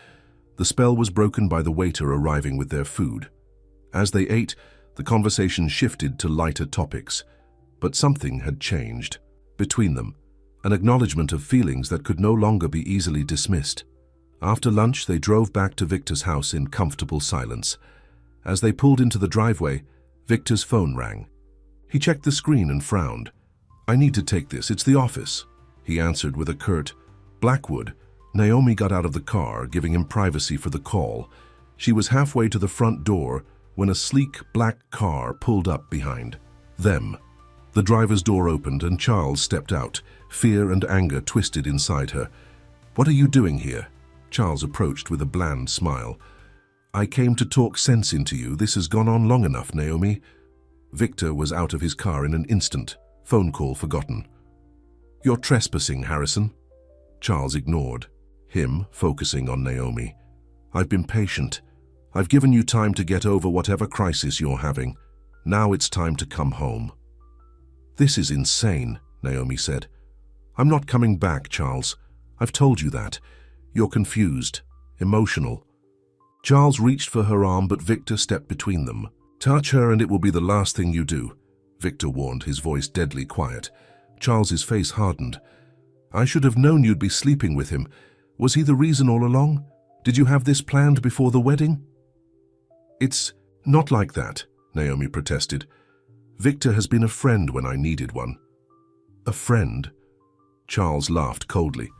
The spell was broken by the waiter arriving with their food. As they ate, the conversation shifted to lighter topics, but something had changed between them, an acknowledgement of feelings that could no longer be easily dismissed. After lunch, they drove back to Victor's house in comfortable silence. As they pulled into the driveway, Victor's phone rang. He checked the screen and frowned. I need to take this, it's the office, he answered with a curt, Blackwood. Naomi got out of the car, giving him privacy for the call. She was halfway to the front door when a sleek black car pulled up behind them. The driver's door opened and Charles stepped out, fear and anger twisted inside her. What are you doing here? Charles approached with a bland smile. I came to talk sense into you. This has gone on long enough, Naomi. Victor was out of his car in an instant, phone call forgotten. You're trespassing, Harrison. Charles ignored him, focusing on Naomi. I've been patient. I've given you time to get over whatever crisis you're having. Now it's time to come home. This is insane, Naomi said. I'm not coming back, Charles. I've told you that. You're confused, emotional. Charles reached for her arm, but Victor stepped between them. Touch her and it will be the last thing you do, Victor warned, his voice deadly quiet. Charles's face hardened. I should have known you'd be sleeping with him. Was he the reason all along? Did you have this planned before the wedding? It's not like that, Naomi protested. Victor has been a friend when I needed one. A friend? Charles laughed coldly.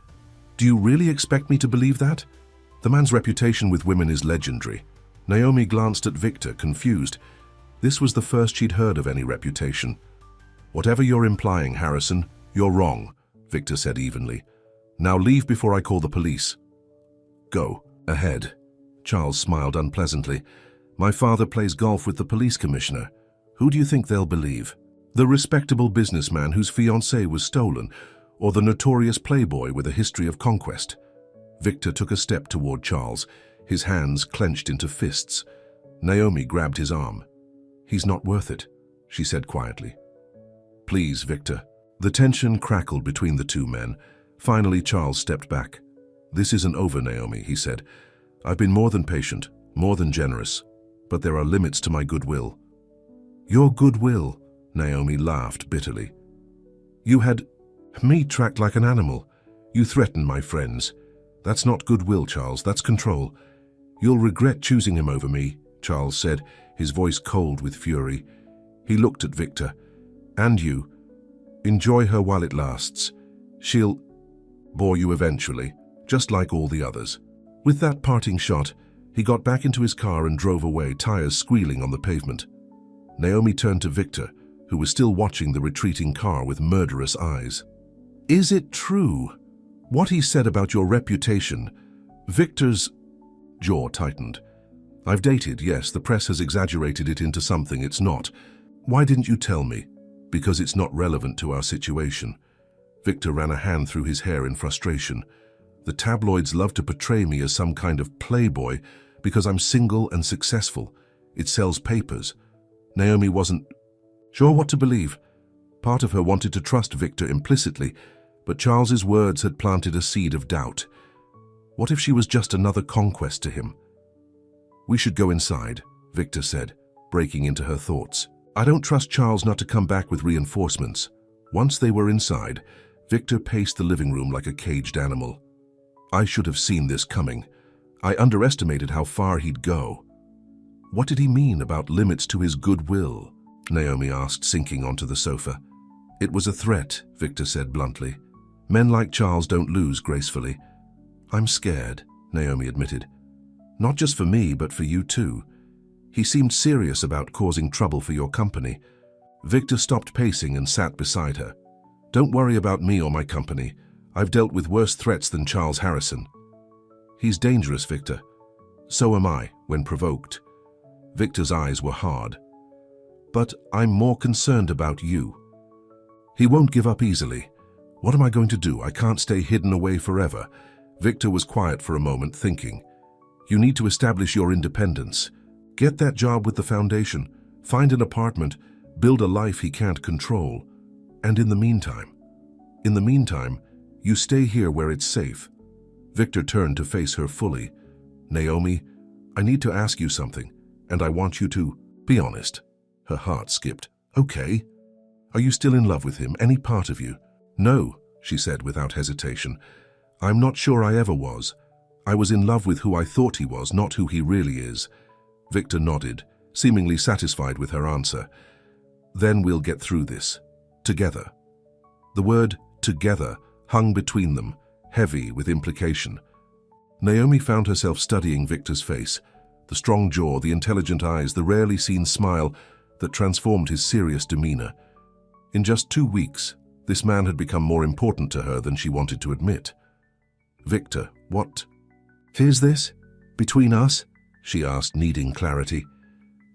Do you really expect me to believe that? The man's reputation with women is legendary. Naomi glanced at Victor, confused. This was the first she'd heard of any reputation. Whatever you're implying, Harrison, you're wrong, Victor said evenly. Now leave before I call the police. Go ahead. Charles smiled unpleasantly. My father plays golf with the police commissioner. Who do you think they'll believe? The respectable businessman whose fiancée was stolen, or the notorious playboy with a history of conquest? Victor took a step toward Charles, his hands clenched into fists. Naomi grabbed his arm. He's not worth it, she said quietly. Please, Victor. The tension crackled between the two men. Finally, Charles stepped back. This isn't over, Naomi, he said. I've been more than patient, more than generous, but there are limits to my goodwill. Your goodwill? Naomi laughed bitterly. You had me tracked like an animal. You threatened my friends. That's not goodwill, Charles, that's control. You'll regret choosing him over me, Charles said, his voice cold with fury. He looked at Victor. And you. Enjoy her while it lasts. She'll bore you eventually, just like all the others. With that parting shot, he got back into his car and drove away, tires squealing on the pavement. Naomi turned to Victor, who was still watching the retreating car with murderous eyes. Is it true? What he said about your reputation? Victor's jaw tightened. I've dated, yes, the press has exaggerated it into something it's not. Why didn't you tell me? Because it's not relevant to our situation. Victor ran a hand through his hair in frustration. The tabloids love to portray me as some kind of playboy because I'm single and successful. It sells papers. Naomi wasn't sure what to believe. Part of her wanted to trust Victor implicitly, but Charles's words had planted a seed of doubt. What if she was just another conquest to him? We should go inside, Victor said, breaking into her thoughts. I don't trust Charles not to come back with reinforcements. Once they were inside, Victor paced the living room like a caged animal. I should have seen this coming. I underestimated how far he'd go. What did he mean about limits to his goodwill? Naomi asked, sinking onto the sofa. It was a threat, Victor said bluntly. Men like Charles don't lose gracefully. I'm scared, Naomi admitted. Not just for me, but for you too. He seemed serious about causing trouble for your company. Victor stopped pacing and sat beside her. Don't worry about me or my company. I've dealt with worse threats than Charles Harrison. He's dangerous, Victor. So am I, when provoked. Victor's eyes were hard. But I'm more concerned about you. He won't give up easily. What am I going to do? I can't stay hidden away forever. Victor was quiet for a moment, thinking. You need to establish your independence. Get that job with the foundation. Find an apartment. Build a life he can't control. And in the meantime, you stay here where it's safe. Victor turned to face her fully. Naomi, I need to ask you something, and I want you to be honest. Her heart skipped. Okay. Are you still in love with him, any part of you? No, she said without hesitation. I'm not sure I ever was. I was in love with who I thought he was, not who he really is. Victor nodded, seemingly satisfied with her answer. Then we'll get through this. Together. The word together hung between them, heavy with implication. Naomi found herself studying Victor's face, the strong jaw, the intelligent eyes, the rarely seen smile that transformed his serious demeanor. In just 2 weeks, this man had become more important to her than she wanted to admit. Victor, what is this? Between us? She asked, needing clarity.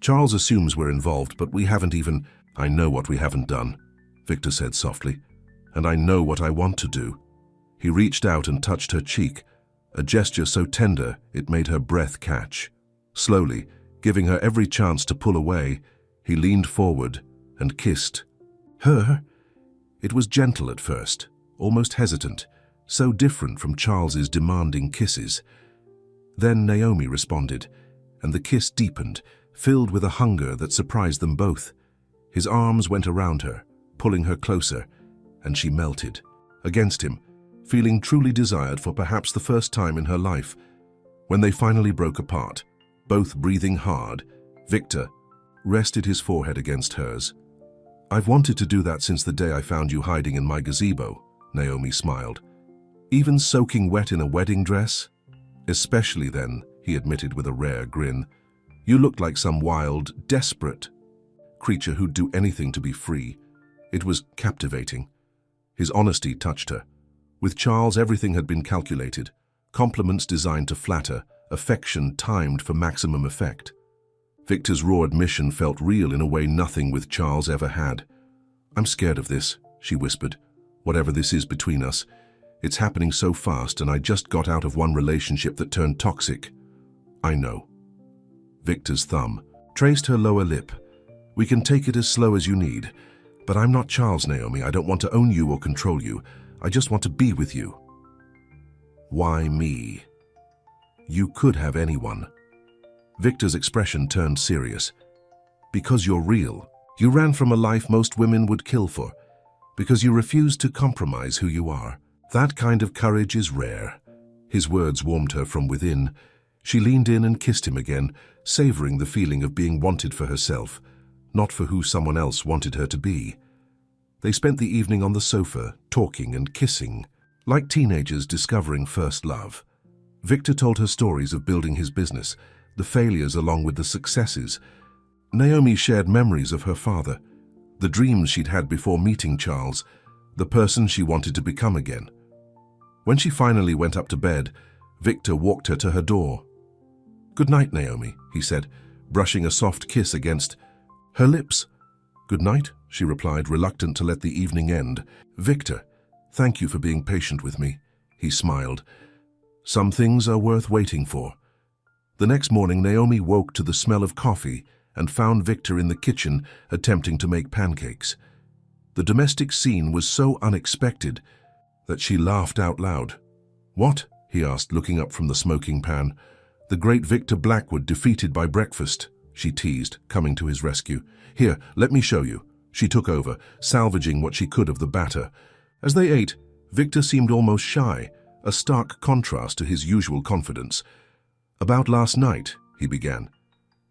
Charles assumes we're involved, but we haven't even— I know what we haven't done, Victor said softly, and I know what I want to do. He reached out and touched her cheek, a gesture so tender it made her breath catch. Slowly, giving her every chance to pull away, he leaned forward and kissed her. It was gentle at first, almost hesitant, so different from Charles's demanding kisses. Then Naomi responded, and the kiss deepened, filled with a hunger that surprised them both. His arms went around her, pulling her closer, and she melted against him, feeling truly desired for perhaps the first time in her life. When they finally broke apart, both breathing hard, Victor rested his forehead against hers. I've wanted to do that since the day I found you hiding in my gazebo, Naomi smiled. Even soaking wet in a wedding dress? Especially then, he admitted with a rare grin. You looked like some wild, desperate creature who'd do anything to be free. It was captivating. His honesty touched her. With Charles, everything had been calculated. Compliments designed to flatter, affection timed for maximum effect. Victor's raw admission felt real in a way nothing with Charles ever had. I'm scared of this, she whispered. Whatever this is between us, it's happening so fast, and I just got out of one relationship that turned toxic. I know. Victor's thumb traced her lower lip. We can take it as slow as you need. But I'm not Charles, Naomi. I don't want to own you or control you. I just want to be with you. Why me? You could have anyone. Victor's expression turned serious. Because you're real. You ran from a life most women would kill for. Because you refused to compromise who you are. That kind of courage is rare. His words warmed her from within. She leaned in and kissed him again, savoring the feeling of being wanted for herself, not for who someone else wanted her to be. They spent the evening on the sofa, talking and kissing, like teenagers discovering first love. Victor told her stories of building his business, the failures along with the successes. Naomi shared memories of her father, the dreams she'd had before meeting Charles, the person she wanted to become again. When she finally went up to bed, Victor walked her to her door. Good night, Naomi, he said, brushing a soft kiss against her lips. Good night, she replied, reluctant to let the evening end. Victor, thank you for being patient with me, he smiled. Some things are worth waiting for. The next morning, Naomi woke to the smell of coffee and found Victor in the kitchen attempting to make pancakes. The domestic scene was so unexpected that she laughed out loud. What? He asked, looking up from the smoking pan. The great Victor Blackwood defeated by breakfast, she teased, coming to his rescue. Here, let me show you. She took over, salvaging what she could of the batter. As they ate, Victor seemed almost shy, a stark contrast to his usual confidence. About last night, he began.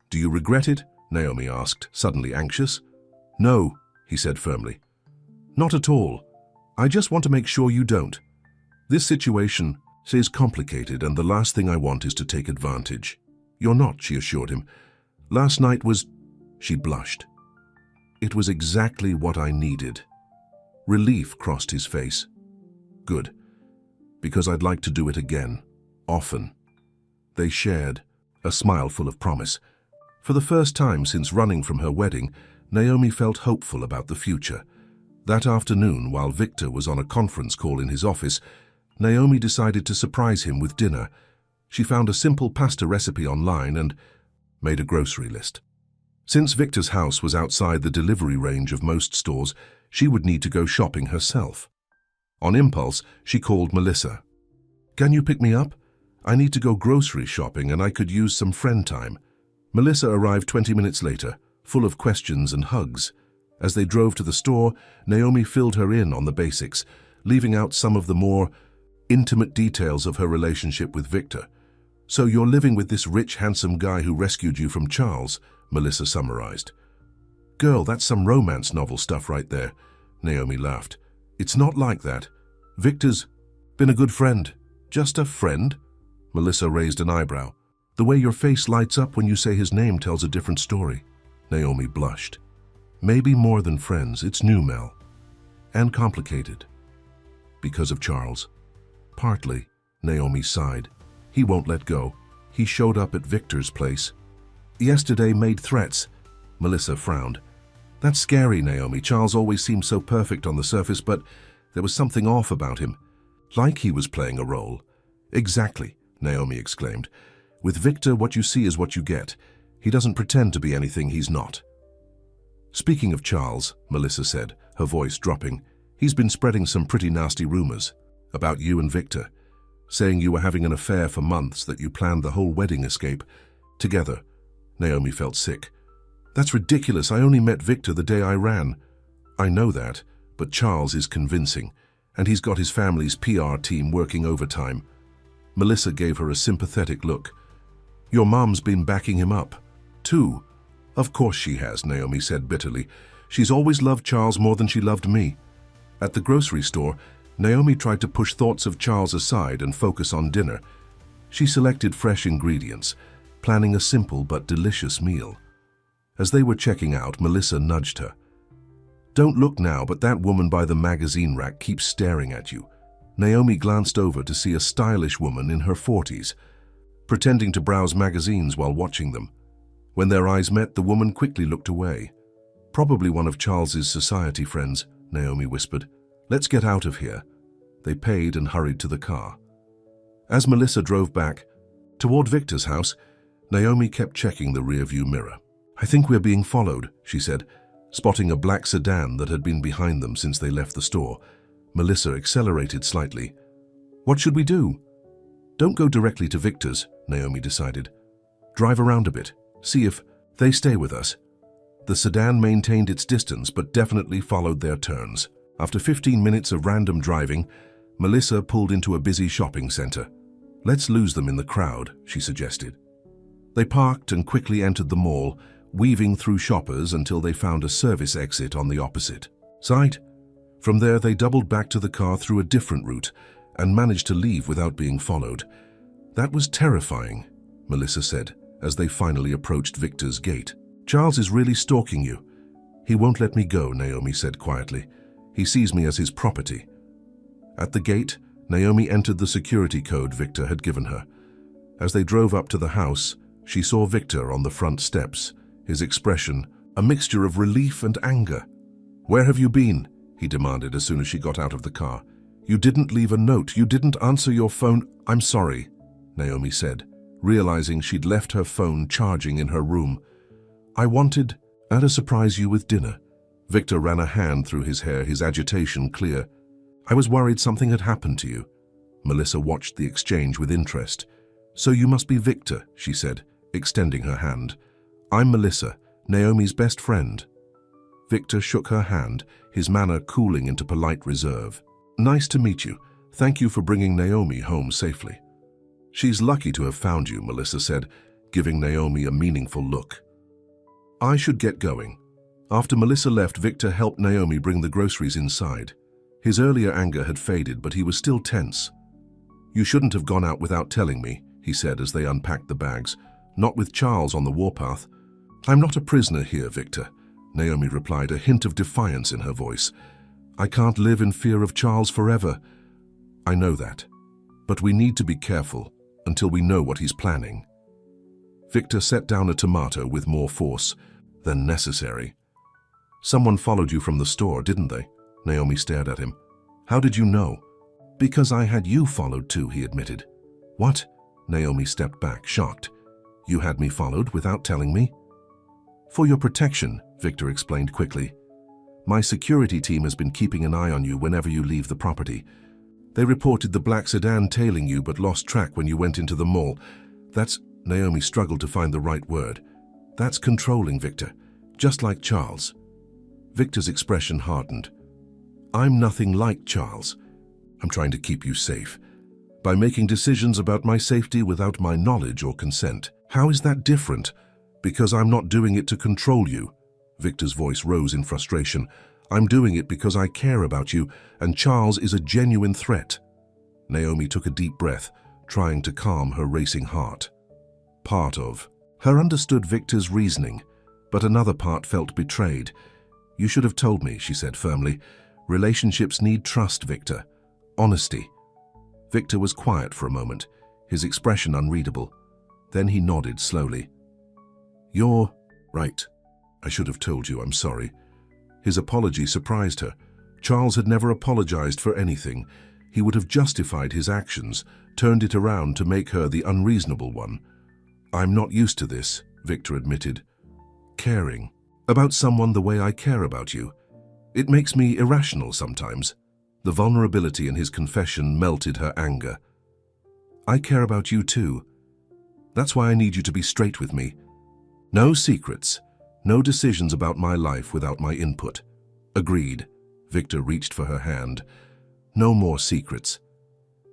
Do you regret it? Naomi asked, suddenly anxious. No, he said firmly. Not at all. I just want to make sure you don't. This situation is complicated, and the last thing I want is to take advantage. You're not, she assured him. Last night was— She blushed. It was exactly what I needed. Relief crossed his face. Good. Because I'd like to do it again. Often. They shared, a smile full of promise. For the first time since running from her wedding, Naomi felt hopeful about the future. That afternoon, while Victor was on a conference call in his office, Naomi decided to surprise him with dinner. She found a simple pasta recipe online and made a grocery list. Since Victor's house was outside the delivery range of most stores, she would need to go shopping herself. On impulse, she called Melissa. Can you pick me up? I need to go grocery shopping and I could use some friend time. Melissa arrived 20 minutes later, full of questions and hugs. As they drove to the store, Naomi filled her in on the basics, leaving out some of the more intimate details of her relationship with Victor. So you're living with this rich, handsome guy who rescued you from Charles, Melissa summarized. Girl, that's some romance novel stuff right there, Naomi laughed. It's not like that. Victor's been a good friend. Just a friend? Melissa raised an eyebrow. The way your face lights up when you say his name tells a different story. Naomi blushed. Maybe more than friends. It's new, Mel. And complicated. Because of Charles. Partly, Naomi sighed. He won't let go. He showed up at Victor's place. Yesterday made threats. Melissa frowned. That's scary, Naomi. Charles always seemed so perfect on the surface, but there was something off about him. Like he was playing a role. Exactly, Naomi exclaimed. With Victor, what you see is what you get. He doesn't pretend to be anything he's not. Speaking of Charles, Melissa said, her voice dropping, he's been spreading some pretty nasty rumors about you and Victor, saying you were having an affair for months, that you planned the whole wedding escape together. Naomi felt sick. That's ridiculous. I only met Victor the day I ran. I know that, but Charles is convincing, and he's got his family's PR team working overtime. Melissa gave her a sympathetic look. Your mom's been backing him up, too. Of course she has, Naomi said bitterly. She's always loved Charles more than she loved me. At the grocery store, Naomi tried to push thoughts of Charles aside and focus on dinner. She selected fresh ingredients, planning a simple but delicious meal. As they were checking out, Melissa nudged her. Don't look now, but that woman by the magazine rack keeps staring at you. Naomi glanced over to see a stylish woman in her 40s, pretending to browse magazines while watching them. When their eyes met, the woman quickly looked away. Probably one of Charles's society friends, Naomi whispered. Let's get out of here. They paid and hurried to the car. As Melissa drove back toward Victor's house, Naomi kept checking the rearview mirror. I think we're being followed, she said, spotting a black sedan that had been behind them since they left the store. Melissa accelerated slightly. What should we do? Don't go directly to Victor's, Naomi decided. Drive around a bit. See if they stay with us. The sedan maintained its distance but definitely followed their turns. After 15 minutes of random driving, Melissa pulled into a busy shopping center. Let's lose them in the crowd, she suggested. They parked and quickly entered the mall, weaving through shoppers until they found a service exit on the opposite side. From there, they doubled back to the car through a different route and managed to leave without being followed. That was terrifying, Melissa said, as they finally approached Victor's gate. Charles is really stalking you. He won't let me go, Naomi said quietly. He sees me as his property. At the gate, Naomi entered the security code Victor had given her. As they drove up to the house, she saw Victor on the front steps, his expression a mixture of relief and anger. Where have you been? He demanded as soon as she got out of the car. You didn't leave a note. You didn't answer your phone. I'm sorry, Naomi said, realizing she'd left her phone charging in her room. I wanted to surprise you with dinner. Victor ran a hand through his hair, his agitation clear. I was worried something had happened to you. Melissa watched the exchange with interest. So you must be Victor, she said, extending her hand. I'm Melissa, Naomi's best friend. Victor shook her hand, his manner cooling into polite reserve. Nice to meet you. Thank you for bringing Naomi home safely. She's lucky to have found you, Melissa said, giving Naomi a meaningful look. I should get going. After Melissa left, Victor helped Naomi bring the groceries inside. His earlier anger had faded, but he was still tense. You shouldn't have gone out without telling me, he said as they unpacked the bags. Not with Charles on the warpath. I'm not a prisoner here, Victor, Naomi replied, a hint of defiance in her voice. I can't live in fear of Charles forever. I know that, but we need to be careful until we know what he's planning. Victor set down a tomato with more force than necessary. Someone followed you from the store, didn't they? Naomi stared at him. How did you know? Because I had you followed too, he admitted. What? Naomi stepped back, shocked. You had me followed without telling me? For your protection, Victor explained quickly. My security team has been keeping an eye on you whenever you leave the property. They reported the black sedan tailing you but lost track when you went into the mall. Naomi struggled to find the right word. That's controlling, Victor, just like Charles. Victor's expression hardened. I'm nothing like Charles. I'm trying to keep you safe by making decisions about my safety without my knowledge or consent. How is that different? Because I'm not doing it to control you. Victor's voice rose in frustration. I'm doing it because I care about you, and Charles is a genuine threat." Naomi took a deep breath, trying to calm her racing heart. Part of her understood Victor's reasoning, but another part felt betrayed. "You should have told me," she said firmly. "Relationships need trust, Victor. Honesty." Victor was quiet for a moment, his expression unreadable. Then he nodded slowly. "You're right. I should have told you. I'm sorry." His apology surprised her. Charles had never apologized for anything. He would have justified his actions, turned it around to make her the unreasonable one. "I'm not used to this," Victor admitted. "Caring about someone the way I care about you. It makes me irrational sometimes." The vulnerability in his confession melted her anger. "I care about you too. That's why I need you to be straight with me. No secrets, no decisions about my life without my input." "Agreed." Victor reached for her hand. "No more secrets."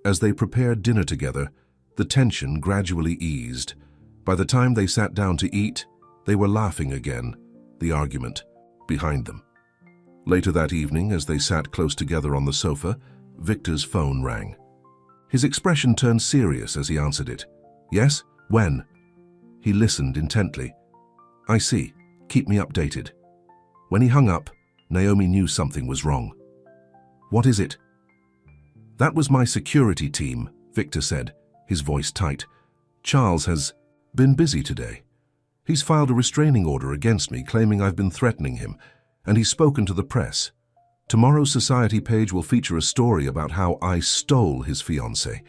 As they prepared dinner together, the tension gradually eased. By the time they sat down to eat, they were laughing again, the argument behind them. Later that evening, as they sat close together on the sofa, Victor's phone rang. His expression turned serious as he answered it. "Yes? When?" He listened intently. "I see. Keep me updated." When he hung up, Naomi knew something was wrong. "What is it?" "That was my security team," Victor said, his voice tight. "Charles has been busy today. He's filed a restraining order against me, claiming I've been threatening him, and he's spoken to the press. Tomorrow's Society page will feature a story about how I stole his fiancée."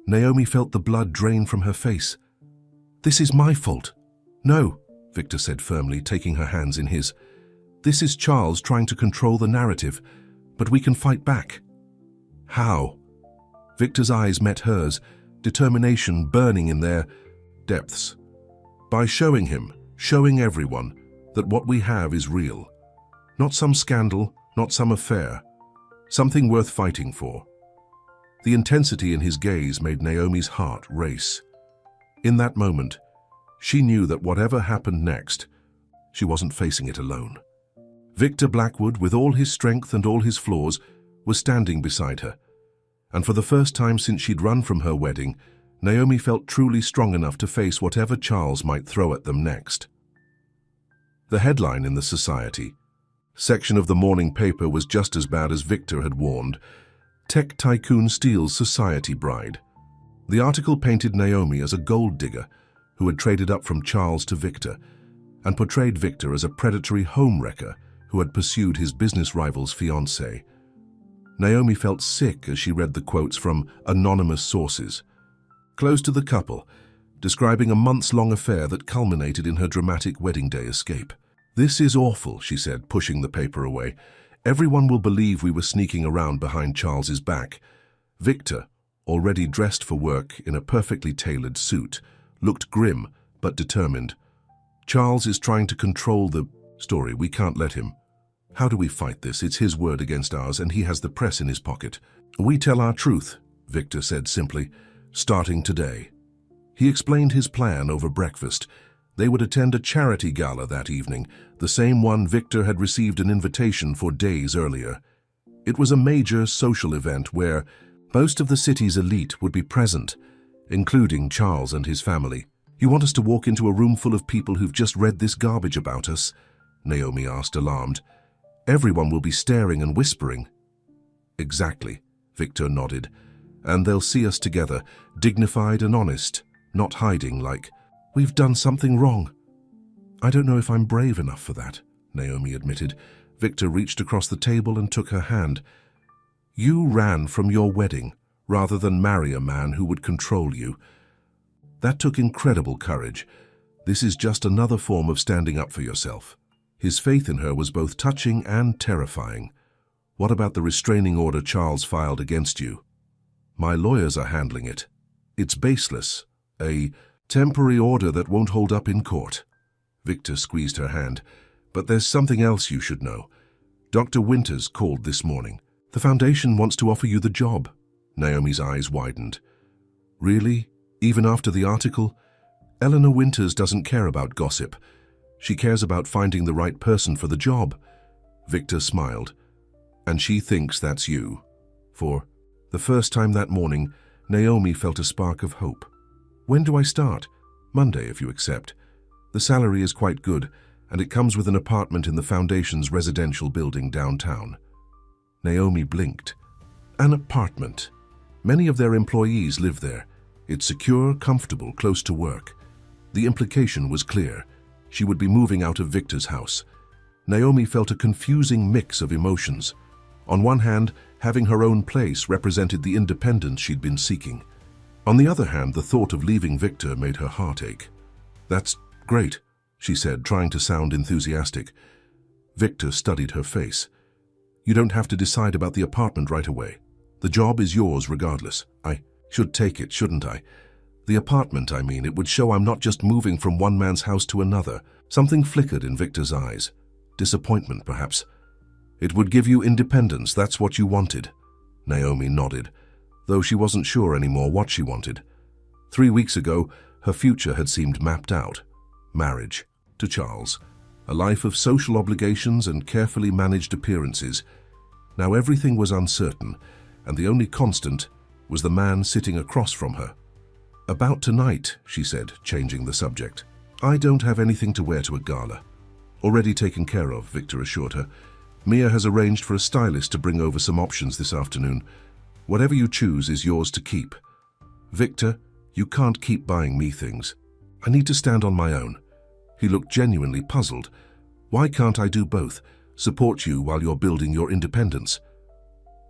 Naomi felt the blood drain from her face. "This is my fault." "No," Victor said firmly, taking her hands in his. "This is Charles trying to control the narrative, but we can fight back." "How?" Victor's eyes met hers, determination burning in their depths. "By showing him, showing everyone, that what we have is real. Not some scandal, not some affair. Something worth fighting for." The intensity in his gaze made Naomi's heart race. In that moment, she knew that whatever happened next, she wasn't facing it alone. Victor Blackwood, with all his strength and all his flaws, was standing beside her. And for the first time since she'd run from her wedding, Naomi felt truly strong enough to face whatever Charles might throw at them next. The headline in the Society section of the morning paper was just as bad as Victor had warned. "Tech Tycoon Steals Society Bride." The article painted Naomi as a gold digger who had traded up from Charles to Victor, and portrayed Victor as a predatory homewrecker who had pursued his business rival's fiancée. Naomi felt sick as she read the quotes from anonymous sources, close to the couple, describing a months-long affair that culminated in her dramatic wedding day escape. "This is awful," she said, pushing the paper away. "Everyone will believe we were sneaking around behind Charles's back." Victor, already dressed for work in a perfectly tailored suit, looked grim but determined. "Charles is trying to control the story. We can't let him. How do we fight this? It's his word against ours, and he has the press in his pocket." "We tell our truth," Victor said simply, "starting today." He explained his plan over breakfast. They would attend a charity gala that evening, the same one Victor had received an invitation for days earlier. It was a major social event where most of the city's elite would be present, including Charles and his family. "You want us to walk into a room full of people who've just read this garbage about us?" Naomi asked, alarmed. "Everyone will be staring and whispering." "Exactly," Victor nodded. "And they'll see us together, dignified and honest, not hiding like we've done something wrong." "I don't know if I'm brave enough for that," Naomi admitted. Victor reached across the table and took her hand. "You ran from your wedding rather than marry a man who would control you. That took incredible courage. This is just another form of standing up for yourself." His faith in her was both touching and terrifying. "What about the restraining order Charles filed against you?" "My lawyers are handling it. It's baseless. A temporary order that won't hold up in court." Victor squeezed her hand. "But there's something else you should know. Dr. Winters called this morning. The foundation wants to offer you the job." Naomi's eyes widened. "Really? Even after the article?" "Eleanor Winters doesn't care about gossip. She cares about finding the right person for the job." Victor smiled. And she thinks that's you. For the first time that morning, Naomi felt a spark of hope. When do I start? Monday, if you accept. The salary is quite good, and it comes with an apartment in the Foundation's residential building downtown. Naomi blinked. An apartment. Many of their employees live there. It's secure, comfortable, close to work. The implication was clear. She would be moving out of Victor's house. Naomi felt a confusing mix of emotions. On one hand, having her own place represented the independence she'd been seeking. On the other hand, the thought of leaving Victor made her heart ache. "That's great," she said, trying to sound enthusiastic. Victor studied her face. "You don't have to decide about the apartment right away. The job is yours regardless. I should take it, shouldn't I? The apartment, I mean. It would show I'm not just moving from one man's house to another." Something flickered in Victor's eyes. Disappointment, perhaps. "It would give you independence, that's what you wanted." Naomi nodded, though she wasn't sure anymore what she wanted. 3 weeks ago, her future had seemed mapped out. Marriage, to Charles. A life of social obligations and carefully managed appearances. Now everything was uncertain, and the only constant was the man sitting across from her. "About tonight," she said, changing the subject. "I don't have anything to wear to a gala." "Already taken care of," Victor assured her. "Mia has arranged for a stylist to bring over some options this afternoon. Whatever you choose is yours to keep." "Victor, you can't keep buying me things. I need to stand on my own." He looked genuinely puzzled. "Why can't I do both? Support you while you're building your independence?"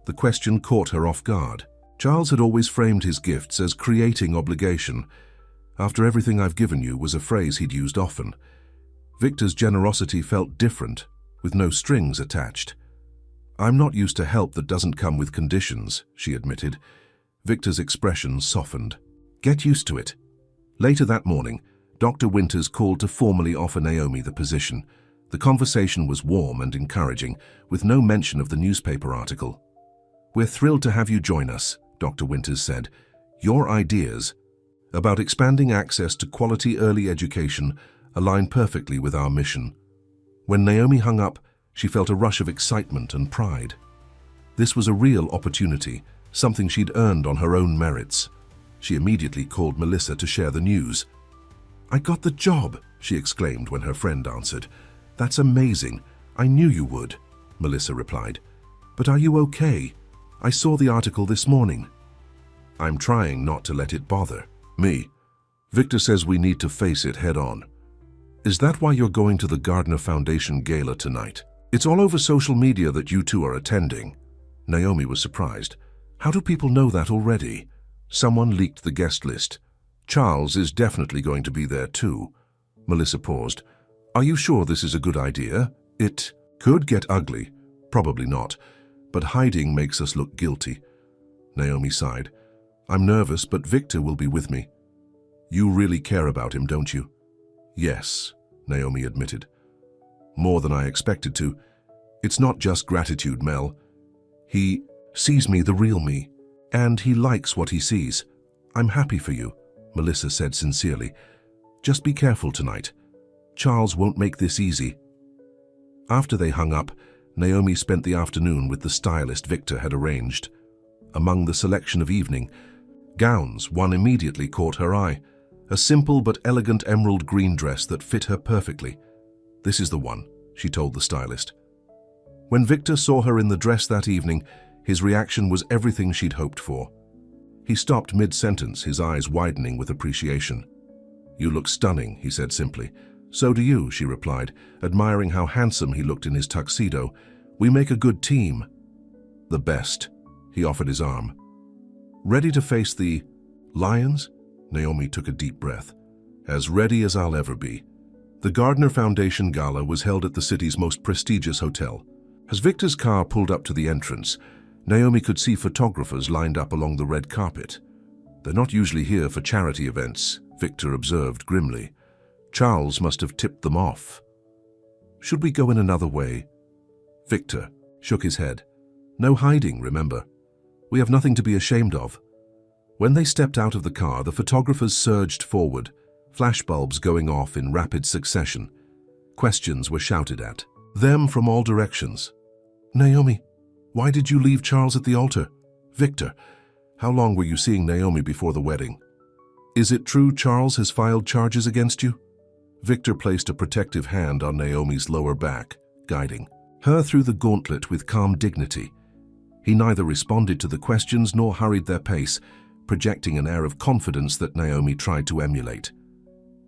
The question caught her off guard. Charles had always framed his gifts as creating obligation. "After everything I've given you" was a phrase he'd used often. Victor's generosity felt different, with no strings attached. "I'm not used to help that doesn't come with conditions," she admitted. Victor's expression softened. "Get used to it." Later that morning, Dr. Winters called to formally offer Naomi the position. The conversation was warm and encouraging, with no mention of the newspaper article. "We're thrilled to have you join us," Dr. Winters said. "Your ideas about expanding access to quality early education align perfectly with our mission." When Naomi hung up, she felt a rush of excitement and pride. This was a real opportunity, something she'd earned on her own merits. She immediately called Melissa to share the news. "I got the job," she exclaimed when her friend answered. "That's amazing. I knew you would," Melissa replied. "But are you okay? I saw the article this morning." "I'm trying not to let it bother me. Victor says we need to face it head on." "Is that why you're going to the Gardner Foundation Gala tonight? It's all over social media that you two are attending." Naomi was surprised. "How do people know that already?" "Someone leaked the guest list. Charles is definitely going to be there too." Melissa paused. "Are you sure this is a good idea? It could get ugly." "Probably not, but hiding makes us look guilty." Naomi sighed. "I'm nervous, but Victor will be with me." "You really care about him, don't you?" "Yes," Naomi admitted. "More than I expected to. It's not just gratitude, Mel. He sees me, the real me, and he likes what he sees. I'm happy for you," Melissa said sincerely. "Just be careful tonight. Charles won't make this easy." After they hung up, Naomi spent the afternoon with the stylist Victor had arranged. Among the selection of evening gowns, one immediately caught her eye. A simple but elegant emerald green dress that fit her perfectly. "This is the one," she told the stylist. When Victor saw her in the dress that evening, his reaction was everything she'd hoped for. He stopped mid-sentence, his eyes widening with appreciation. "You look stunning," he said simply. "So do you," she replied, admiring how handsome he looked in his tuxedo. "We make a good team." "The best." He offered his arm. "Ready to face the lions?" Naomi took a deep breath. "As ready as I'll ever be." The Gardner Foundation Gala was held at the city's most prestigious hotel. As Victor's car pulled up to the entrance, Naomi could see photographers lined up along the red carpet. "They're not usually here for charity events," Victor observed grimly. "Charles must have tipped them off." "Should we go in another way?" Victor shook his head. "No hiding, remember. We have nothing to be ashamed of." When they stepped out of the car, the photographers surged forward, flashbulbs going off in rapid succession. Questions were shouted at. Them from all directions. Naomi, why did you leave Charles at the altar? Victor, how long were you seeing Naomi before the wedding? Is it true Charles has filed charges against you? Victor placed a protective hand on Naomi's lower back, guiding her through the gauntlet with calm dignity. He neither responded to the questions nor hurried their pace, projecting an air of confidence that Naomi tried to emulate.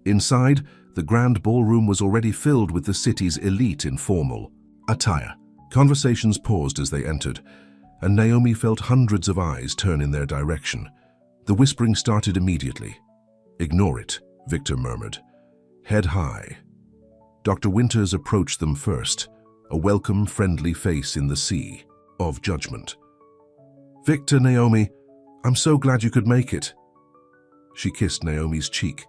Inside, the grand ballroom was already filled with the city's elite in formal attire. Conversations paused as they entered, and Naomi felt hundreds of eyes turn in their direction. The whispering started immediately. "Ignore it," Victor murmured. "Head high." Dr. Winters approached them first, a welcome, friendly face in the sea of judgment. "Victor, Naomi, I'm so glad you could make it." She kissed Naomi's cheek.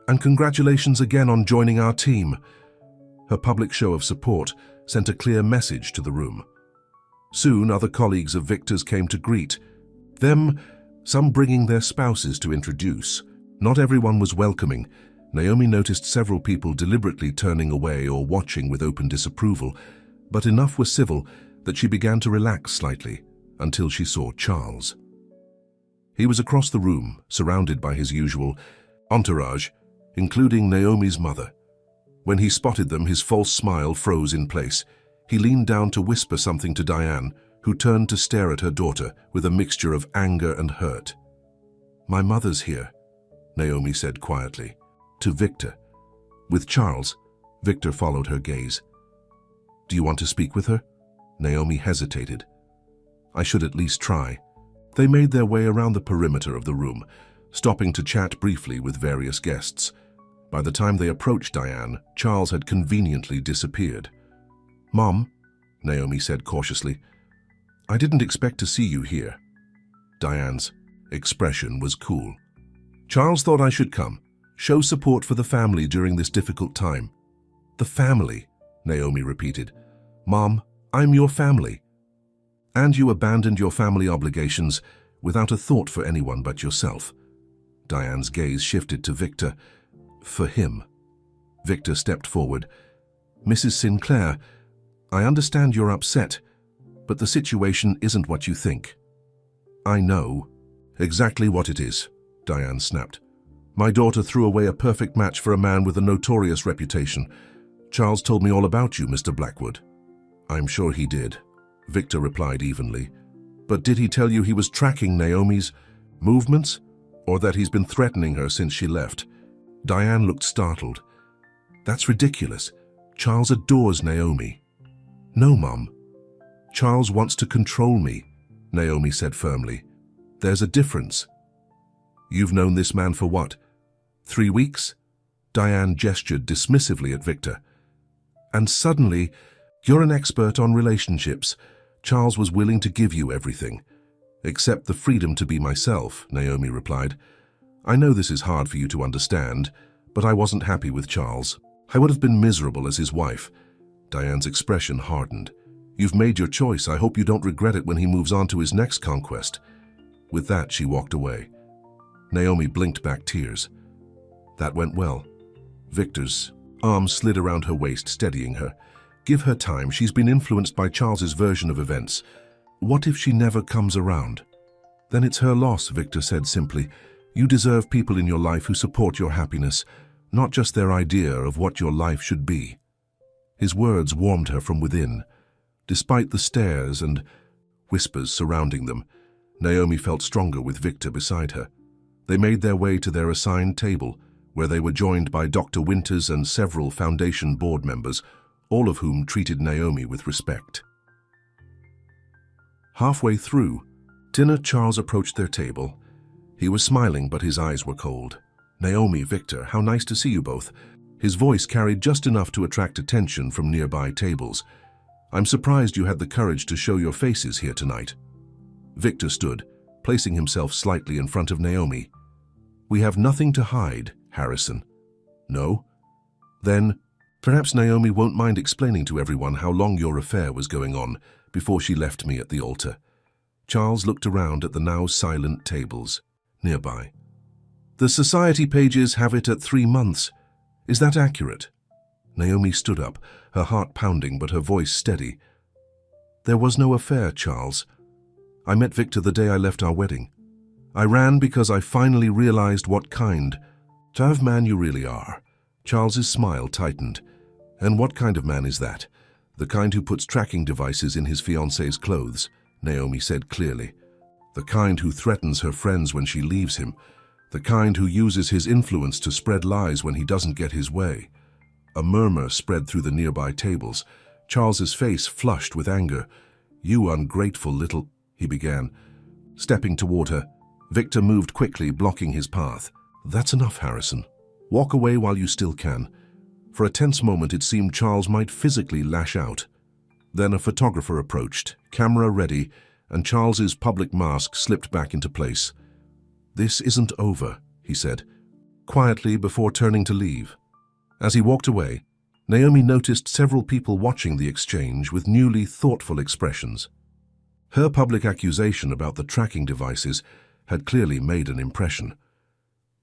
"And congratulations again on joining our team." Her public show of support sent a clear message to the room. Soon, other colleagues of Victor's came to greet them, some bringing their spouses to introduce. Not everyone was welcoming. Naomi noticed several people deliberately turning away or watching with open disapproval, but enough were civil that she began to relax slightly until she saw Charles. He was across the room, surrounded by his usual entourage, including Naomi's mother. When he spotted them, his false smile froze in place. He leaned down to whisper something to Diane, who turned to stare at her daughter with a mixture of anger and hurt. "My mother's here," Naomi said quietly, to Victor. With Charles, Victor followed her gaze. "Do you want to speak with her?" Naomi hesitated. "I should at least try." They made their way around the perimeter of the room, stopping to chat briefly with various guests. By the time they approached Diane, Charles had conveniently disappeared. "Mom," Naomi said cautiously, "I didn't expect to see you here." Diane's expression was cool. "Charles thought I should come, show support for the family during this difficult time." "The family," Naomi repeated. "Mom, I'm your family." "And you abandoned your family obligations without a thought for anyone but yourself." Diane's gaze shifted to Victor. "For him." Victor stepped forward. "Mrs. Sinclair, I understand you're upset, but the situation isn't what you think." "I know exactly what it is," Diane snapped. "My daughter threw away a perfect match for a man with a notorious reputation. Charles told me all about you, Mr. Blackwood." "I'm sure he did," Victor replied evenly. "But did he tell you he was tracking Naomi's movements, or that he's been threatening her since she left?" Diane looked startled. "That's ridiculous. Charles adores Naomi." "No, Mom. Charles wants to control me," Naomi said firmly. "There's a difference." "You've known this man for what? 3 weeks?" Diane gestured dismissively at Victor. "And suddenly, you're an expert on relationships. Charles was willing to give you everything." "Except the freedom to be myself," Naomi replied. "I know this is hard for you to understand, but I wasn't happy with Charles. I would have been miserable as his wife." Diane's expression hardened. "You've made your choice. I hope you don't regret it when he moves on to his next conquest." With that, she walked away. Naomi blinked back tears. That went well. Victor's arm slid around her waist, steadying her. "Give her time. She's been influenced by Charles's version of events. What if she never comes around?" "Then it's her loss," Victor said simply. "You deserve people in your life who support your happiness, not just their idea of what your life should be." His words warmed her from within. Despite the stares and whispers surrounding them, Naomi felt stronger with Victor beside her. They made their way to their assigned table, where they were joined by Dr. Winters and several Foundation board members, all of whom treated Naomi with respect. Halfway through dinner, Charles approached their table. He was smiling, but his eyes were cold. "Naomi, Victor, how nice to see you both." His voice carried just enough to attract attention from nearby tables. "I'm surprised you had the courage to show your faces here tonight." Victor stood, placing himself slightly in front of Naomi. "We have nothing to hide, Harrison." "No?" "Then, perhaps Naomi won't mind explaining to everyone how long your affair was going on before she left me at the altar." Charles looked around at the now silent tables nearby. "The society pages have it at 3 months. Is that accurate?" Naomi stood up, her heart pounding but her voice steady. "There was no affair, Charles. I met Victor the day I left our wedding. I ran because I finally realized what kind of man you really are." Charles's smile tightened. "And what kind of man is that?" "The kind who puts tracking devices in his fiancée's clothes," Naomi said clearly. "The kind who threatens her friends when she leaves him. The kind who uses his influence to spread lies when he doesn't get his way." A murmur spread through the nearby tables. Charles's face flushed with anger. "You ungrateful little—" he began. Stepping toward her, Victor moved quickly, blocking his path. "That's enough, Harrison. Walk away while you still can." For a tense moment it seemed Charles might physically lash out. Then a photographer approached, camera ready, and Charles's public mask slipped back into place. "This isn't over," he said, quietly before turning to leave. As he walked away, Naomi noticed several people watching the exchange with newly thoughtful expressions. Her public accusation about the tracking devices had clearly made an impression.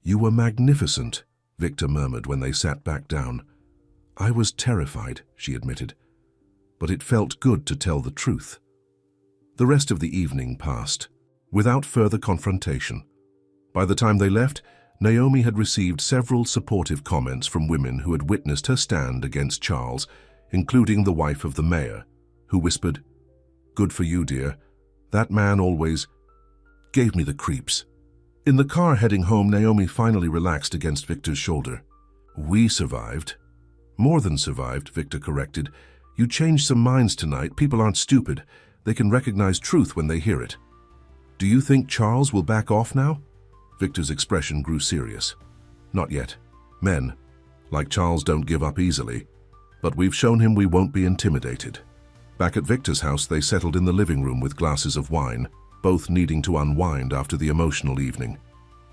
"You were magnificent," Victor murmured when they sat back down. "I was terrified," she admitted, "but it felt good to tell the truth." The rest of the evening passed, without further confrontation. By the time they left, Naomi had received several supportive comments from women who had witnessed her stand against Charles, including the wife of the mayor, who whispered, "Good for you, dear. That man always gave me the creeps." In the car heading home, Naomi finally relaxed against Victor's shoulder. "We survived." "More than survived," Victor corrected. "You changed some minds tonight. People aren't stupid. They can recognize truth when they hear it." "Do you think Charles will back off now?" Victor's expression grew serious. "Not yet. Men, like Charles, don't give up easily. But we've shown him we won't be intimidated." Back at Victor's house, they settled in the living room with glasses of wine, both needing to unwind after the emotional evening.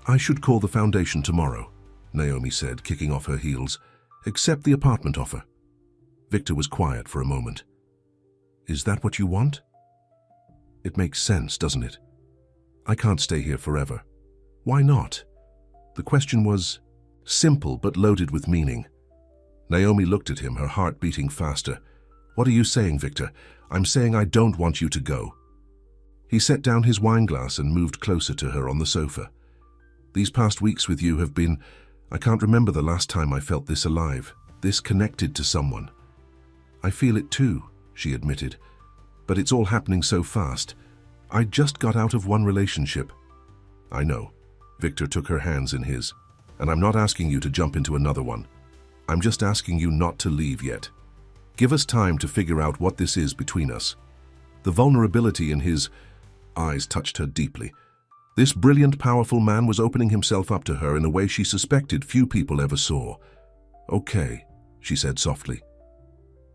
"I should call the foundation tomorrow," Naomi said, kicking off her heels. "Accept the apartment offer." Victor was quiet for a moment. "Is that what you want?" "It makes sense, doesn't it? I can't stay here forever." "Why not?" The question was simple but loaded with meaning. Naomi looked at him, her heart beating faster. "What are you saying, Victor?" "I'm saying I don't want you to go." He set down his wineglass and moved closer to her on the sofa. "These past weeks with you have been— I can't remember the last time I felt this alive, this connected to someone." "I feel it too," she admitted. "But it's all happening so fast. I just got out of one relationship." "I know." Victor took her hands in his. "And I'm not asking you to jump into another one. I'm just asking you not to leave yet. Give us time to figure out what this is between us." The vulnerability in his eyes touched her deeply. This brilliant, powerful man was opening himself up to her in a way she suspected few people ever saw. "Okay," she said softly.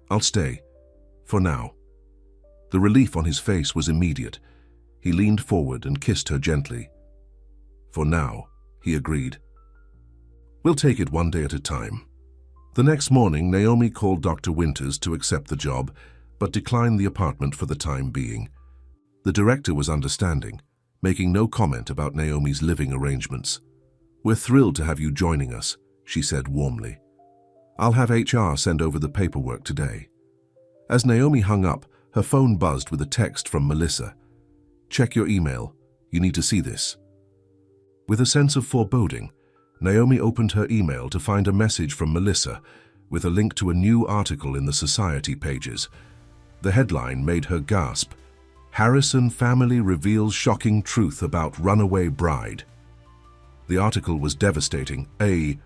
"I'll stay. For now." The relief on his face was immediate. He leaned forward and kissed her gently. "For now," he agreed. "We'll take it one day at a time." The next morning, Naomi called Dr. Winters to accept the job, but declined the apartment for the time being. The director was understanding, making no comment about Naomi's living arrangements. "We're thrilled to have you joining us," she said warmly. "I'll have HR send over the paperwork today." As Naomi hung up, her phone buzzed with a text from Melissa. "Check your email. You need to see this." With a sense of foreboding, Naomi opened her email to find a message from Melissa with a link to a new article in the Society pages. The headline made her gasp. "Harrison family reveals shocking truth about runaway bride." The article was devastating. A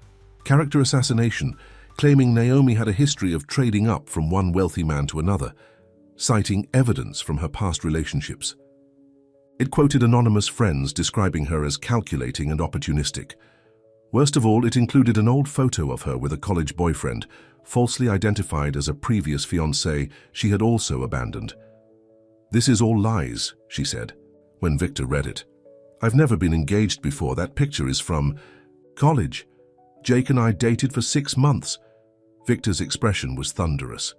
character assassination, claiming Naomi had a history of trading up from one wealthy man to another, citing evidence from her past relationships. It quoted anonymous friends describing her as calculating and opportunistic. Worst of all, it included an old photo of her with a college boyfriend, falsely identified as a previous fiancé she had also abandoned. "This is all lies," she said, when Victor read it. "I've never been engaged before. That picture is from college. Jake and I dated for 6 months. Victor's expression was thunderous.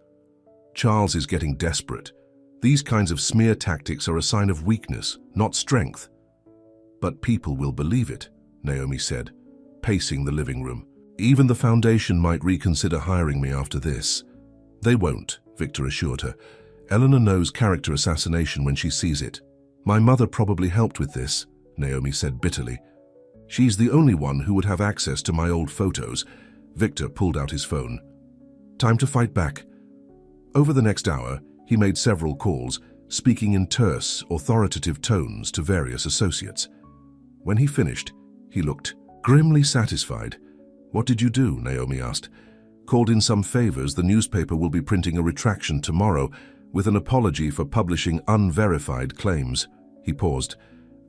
"Charles is getting desperate. These kinds of smear tactics are a sign of weakness, not strength." "But people will believe it," Naomi said, pacing the living room. Even the Foundation might reconsider hiring me after this. They won't, Victor assured her. Eleanor knows character assassination when she sees it. My mother probably helped with this, Naomi said bitterly. She's the only one who would have access to my old photos. Victor pulled out his phone. Time to fight back. Over the next hour, he made several calls, speaking in terse, authoritative tones to various associates. When he finished, he looked grimly satisfied. What did you do? Naomi asked. Called in some favors. The newspaper will be printing a retraction tomorrow with an apology for publishing unverified claims. He paused.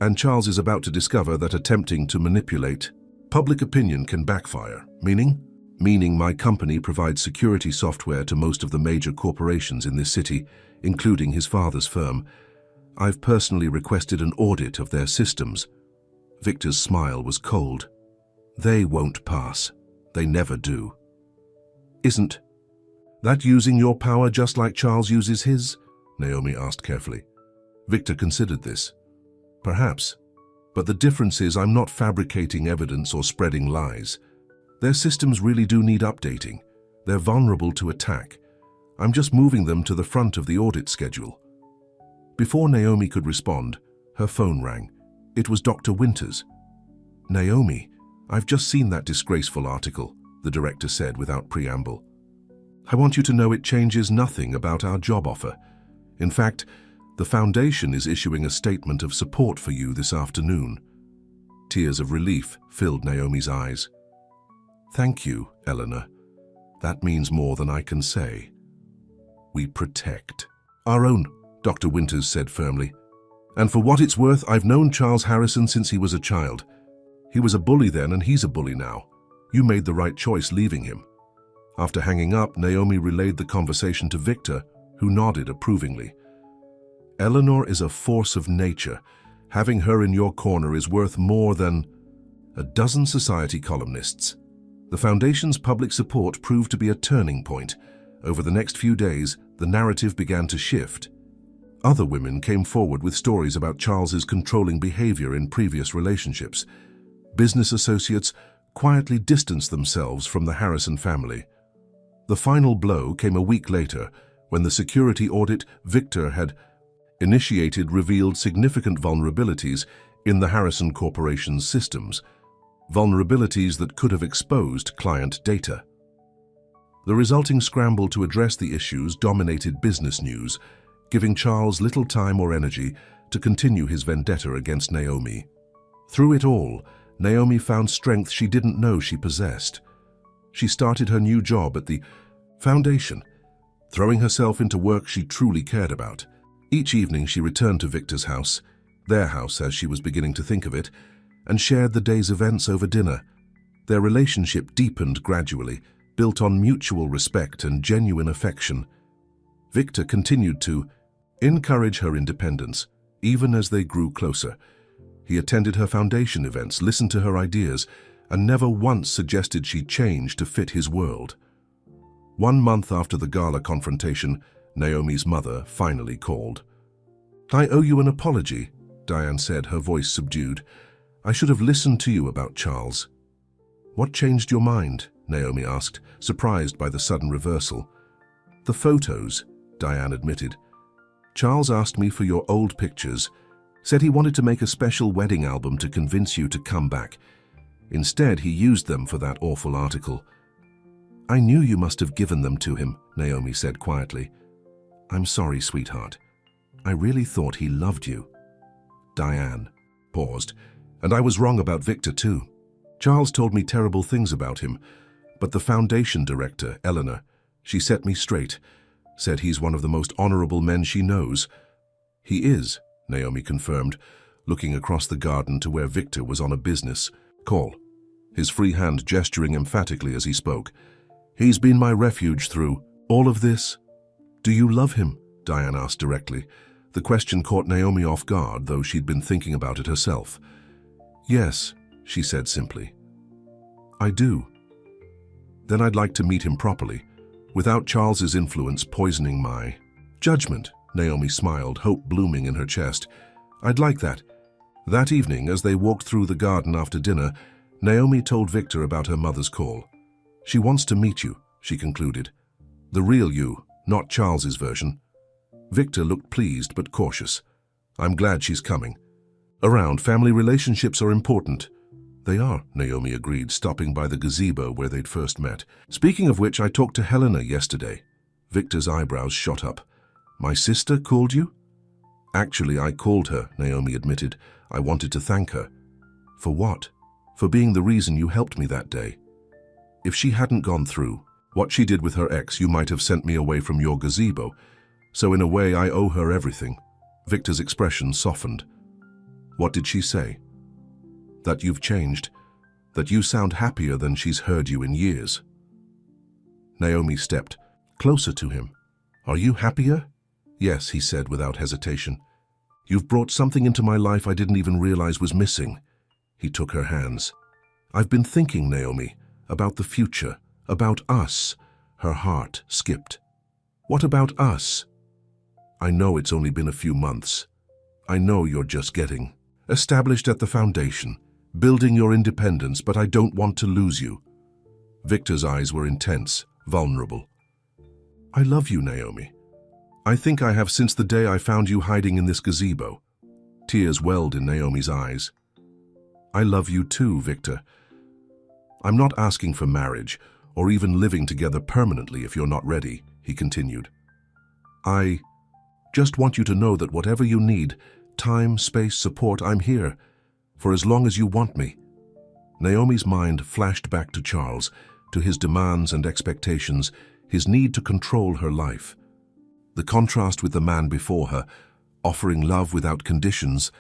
And Charles is about to discover that attempting to manipulate public opinion can backfire. Meaning? Meaning my company provides security software to most of the major corporations in this city, including his father's firm. I've personally requested an audit of their systems. Victor's smile was cold. They won't pass. They never do. Isn't that using your power just like Charles uses his? Naomi asked carefully. Victor considered this. Perhaps. But the difference is I'm not fabricating evidence or spreading lies. Their systems really do need updating. They're vulnerable to attack. I'm just moving them to the front of the audit schedule. Before Naomi could respond, her phone rang. It was Dr. Winters. Naomi, I've just seen that disgraceful article, the director said without preamble. I want you to know it changes nothing about our job offer. In fact, the Foundation is issuing a statement of support for you this afternoon. Tears of relief filled Naomi's eyes. Thank you, Eleanor. That means more than I can say. We protect our own, Dr. Winters said firmly. And for what it's worth, I've known Charles Harrison since he was a child. He was a bully then and he's a bully now. You made the right choice leaving him. After hanging up, Naomi relayed the conversation to Victor, who nodded approvingly. Eleanor is a force of nature. Having her in your corner is worth more than a dozen society columnists. The Foundation's public support proved to be a turning point. Over the next few days, the narrative began to shift. Other women came forward with stories about Charles's controlling behavior in previous relationships. Business associates quietly distanced themselves from the Harrison family. The final blow came a week later, when the security audit Victor had initiated revealed significant vulnerabilities in the Harrison Corporation's systems, vulnerabilities that could have exposed client data. The resulting scramble to address the issues dominated business news, giving Charles little time or energy to continue his vendetta against Naomi. Through it all, Naomi found strength she didn't know she possessed. She started her new job at the Foundation, throwing herself into work she truly cared about. Each evening she returned to Victor's house, their house as she was beginning to think of it, and shared the day's events over dinner. Their relationship deepened gradually, built on mutual respect and genuine affection. Victor continued to encourage her independence, even as they grew closer. He attended her Foundation events, listened to her ideas, and never once suggested she change to fit his world. 1 month after the gala confrontation, Naomi's mother finally called. I owe you an apology, Diane said, her voice subdued. I should have listened to you about Charles. What changed your mind? Naomi asked, surprised by the sudden reversal. The photos, Diane admitted. Charles asked me for your old pictures, said he wanted to make a special wedding album to convince you to come back. Instead, he used them for that awful article. I knew you must have given them to him, Naomi said quietly. I'm sorry, sweetheart. I really thought he loved you. Diane paused. And I was wrong about Victor too. Charles told me terrible things about him, but the Foundation director, Eleanor, she set me straight, said he's one of the most honorable men she knows. He is, Naomi confirmed, looking across the garden to where Victor was on a business call, his free hand gesturing emphatically as he spoke. He's been my refuge through all of this. Do you love him? Diane asked directly. The question caught Naomi off guard, though she'd been thinking about it herself. Yes, she said simply. I do. Then I'd like to meet him properly, without Charles's influence poisoning my judgment. Naomi smiled, hope blooming in her chest. I'd like that. That evening, as they walked through the garden after dinner, Naomi told Victor about her mother's call. She wants to meet you, she concluded. The real you, not Charles's version. Victor looked pleased but cautious. I'm glad she's coming. Around, family relationships are important. They are, Naomi agreed, stopping by the gazebo where they'd first met. Speaking of which, I talked to Helena yesterday. Victor's eyebrows shot up. My sister called you? Actually, I called her, Naomi admitted. I wanted to thank her. For what? For being the reason you helped me that day. If she hadn't gone through what she did with her ex, you might have sent me away from your gazebo. So in a way, I owe her everything. Victor's expression softened. What did she say? That you've changed. That you sound happier than she's heard you in years. Naomi stepped closer to him. Are you happier? Yes, he said without hesitation. You've brought something into my life I didn't even realize was missing. He took her hands. I've been thinking, Naomi, about the future, about us. Her heart skipped. What about us? I know it's only been a few months. I know you're just getting established at the foundation, building your independence, but I don't want to lose you. Victor's eyes were intense, vulnerable. I love you, Naomi. I think I have since the day I found you hiding in this gazebo. Tears welled in Naomi's eyes. I love you too, Victor. I'm not asking for marriage or even living together permanently if you're not ready, he continued. I just want you to know that whatever you need, time, space, support, I'm here, for as long as you want me. Naomi's mind flashed back to Charles, to his demands and expectations, his need to control her life. The contrast with the man before her, offering love without conditions,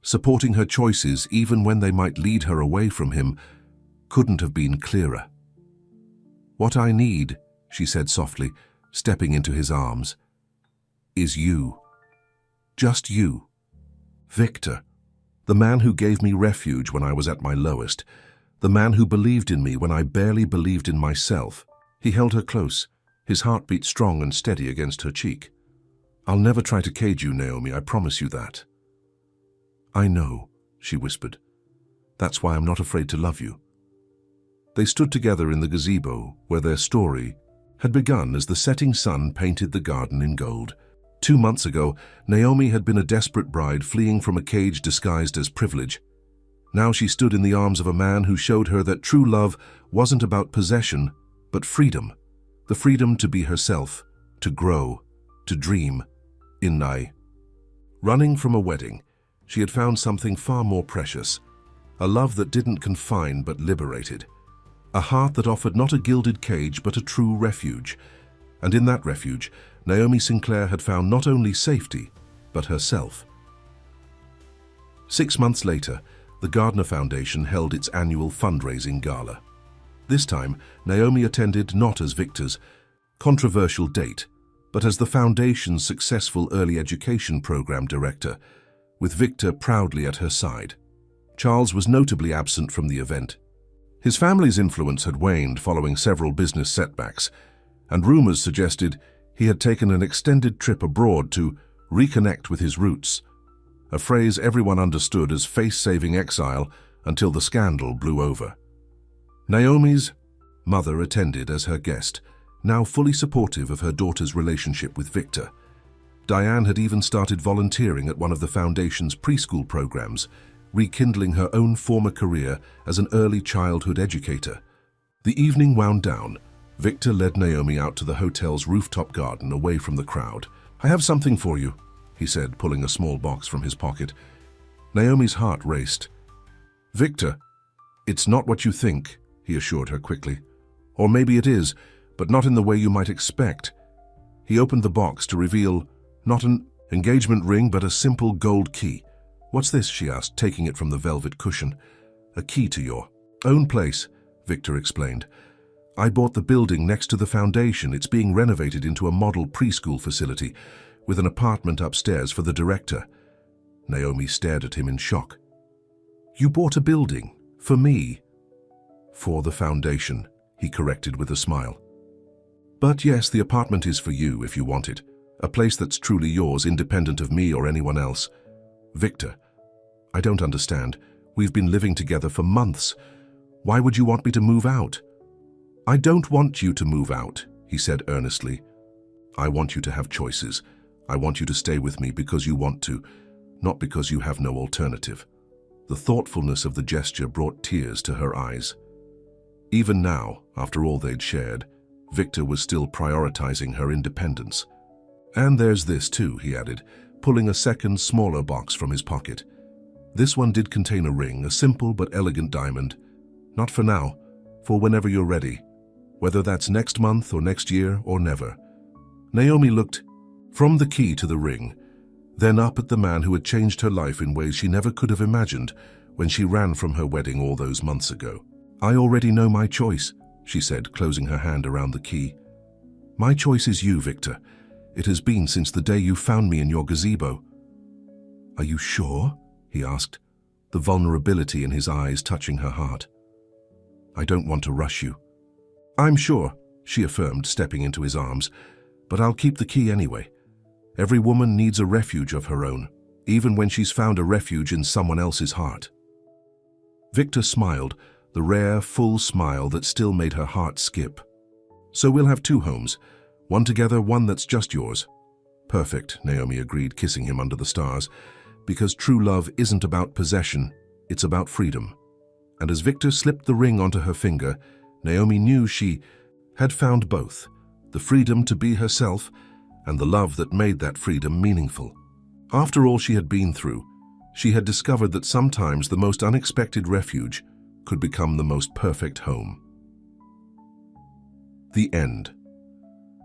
supporting her choices even when they might lead her away from him, couldn't have been clearer. What I need, she said softly, stepping into his arms, is you. Just you. Victor, the man who gave me refuge when I was at my lowest, the man who believed in me when I barely believed in myself. He held her close, his heartbeat strong and steady against her cheek. I'll never try to cage you, Naomi, I promise you that. I know, she whispered. That's why I'm not afraid to love you. They stood together in the gazebo where their story had begun as the setting sun painted the garden in gold. 2 months ago, Naomi had been a desperate bride fleeing from a cage disguised as privilege. Now she stood in the arms of a man who showed her that true love wasn't about possession, but freedom. The freedom to be herself, to grow, to dream. Running from a wedding, she had found something far more precious. A love that didn't confine but liberated. A heart that offered not a gilded cage but a true refuge. And in that refuge, Naomi Sinclair had found not only safety, but herself. 6 months later, the Gardner Foundation held its annual fundraising gala. This time, Naomi attended not as Victor's controversial date, but as the Foundation's successful early education program director, with Victor proudly at her side. Charles was notably absent from the event. His family's influence had waned following several business setbacks, and rumors suggested he had taken an extended trip abroad to reconnect with his roots, a phrase everyone understood as face-saving exile until the scandal blew over. Naomi's mother attended as her guest, now fully supportive of her daughter's relationship with Victor. Diane had even started volunteering at one of the Foundation's preschool programs, rekindling her own former career as an early childhood educator. The evening wound down. Victor led Naomi out to the hotel's rooftop garden away from the crowd. I have something for you, he said, pulling a small box from his pocket. Naomi's heart raced. Victor, it's not what you think, he assured her quickly. Or maybe it is, but not in the way you might expect. He opened the box to reveal not an engagement ring, but a simple gold key. What's this? She asked, taking it from the velvet cushion. A key to your own place, Victor explained. I bought the building next to the Foundation. It's being renovated into a model preschool facility, with an apartment upstairs for the director. Naomi stared at him in shock. You bought a building? For me? For the Foundation, he corrected with a smile. But yes, the apartment is for you if you want it. A place that's truly yours, independent of me or anyone else. Victor, I don't understand. We've been living together for months. Why would you want me to move out? "I don't want you to move out," he said earnestly. "I want you to have choices. I want you to stay with me because you want to, not because you have no alternative." The thoughtfulness of the gesture brought tears to her eyes. Even now, after all they'd shared, Victor was still prioritizing her independence. "And there's this too," he added, pulling a second, smaller box from his pocket. This one did contain a ring, a simple but elegant diamond. "Not for now, for whenever you're ready. Whether that's next month or next year or never." Naomi looked from the key to the ring, then up at the man who had changed her life in ways she never could have imagined when she ran from her wedding all those months ago. "I already know my choice," she said, closing her hand around the key. "My choice is you, Victor. It has been since the day you found me in your gazebo." "Are you sure?" he asked, the vulnerability in his eyes touching her heart. "I don't want to rush you." "I'm sure," she affirmed, stepping into his arms, "but I'll keep the key anyway. Every woman needs a refuge of her own, even when she's found a refuge in someone else's heart." Victor smiled, the rare, full smile that still made her heart skip. "So we'll have two homes, one together, one that's just yours." "Perfect," Naomi agreed, kissing him under the stars, "because true love isn't about possession, it's about freedom." And as Victor slipped the ring onto her finger, Naomi knew she had found both, the freedom to be herself and the love that made that freedom meaningful. After all she had been through, she had discovered that sometimes the most unexpected refuge could become the most perfect home. The end.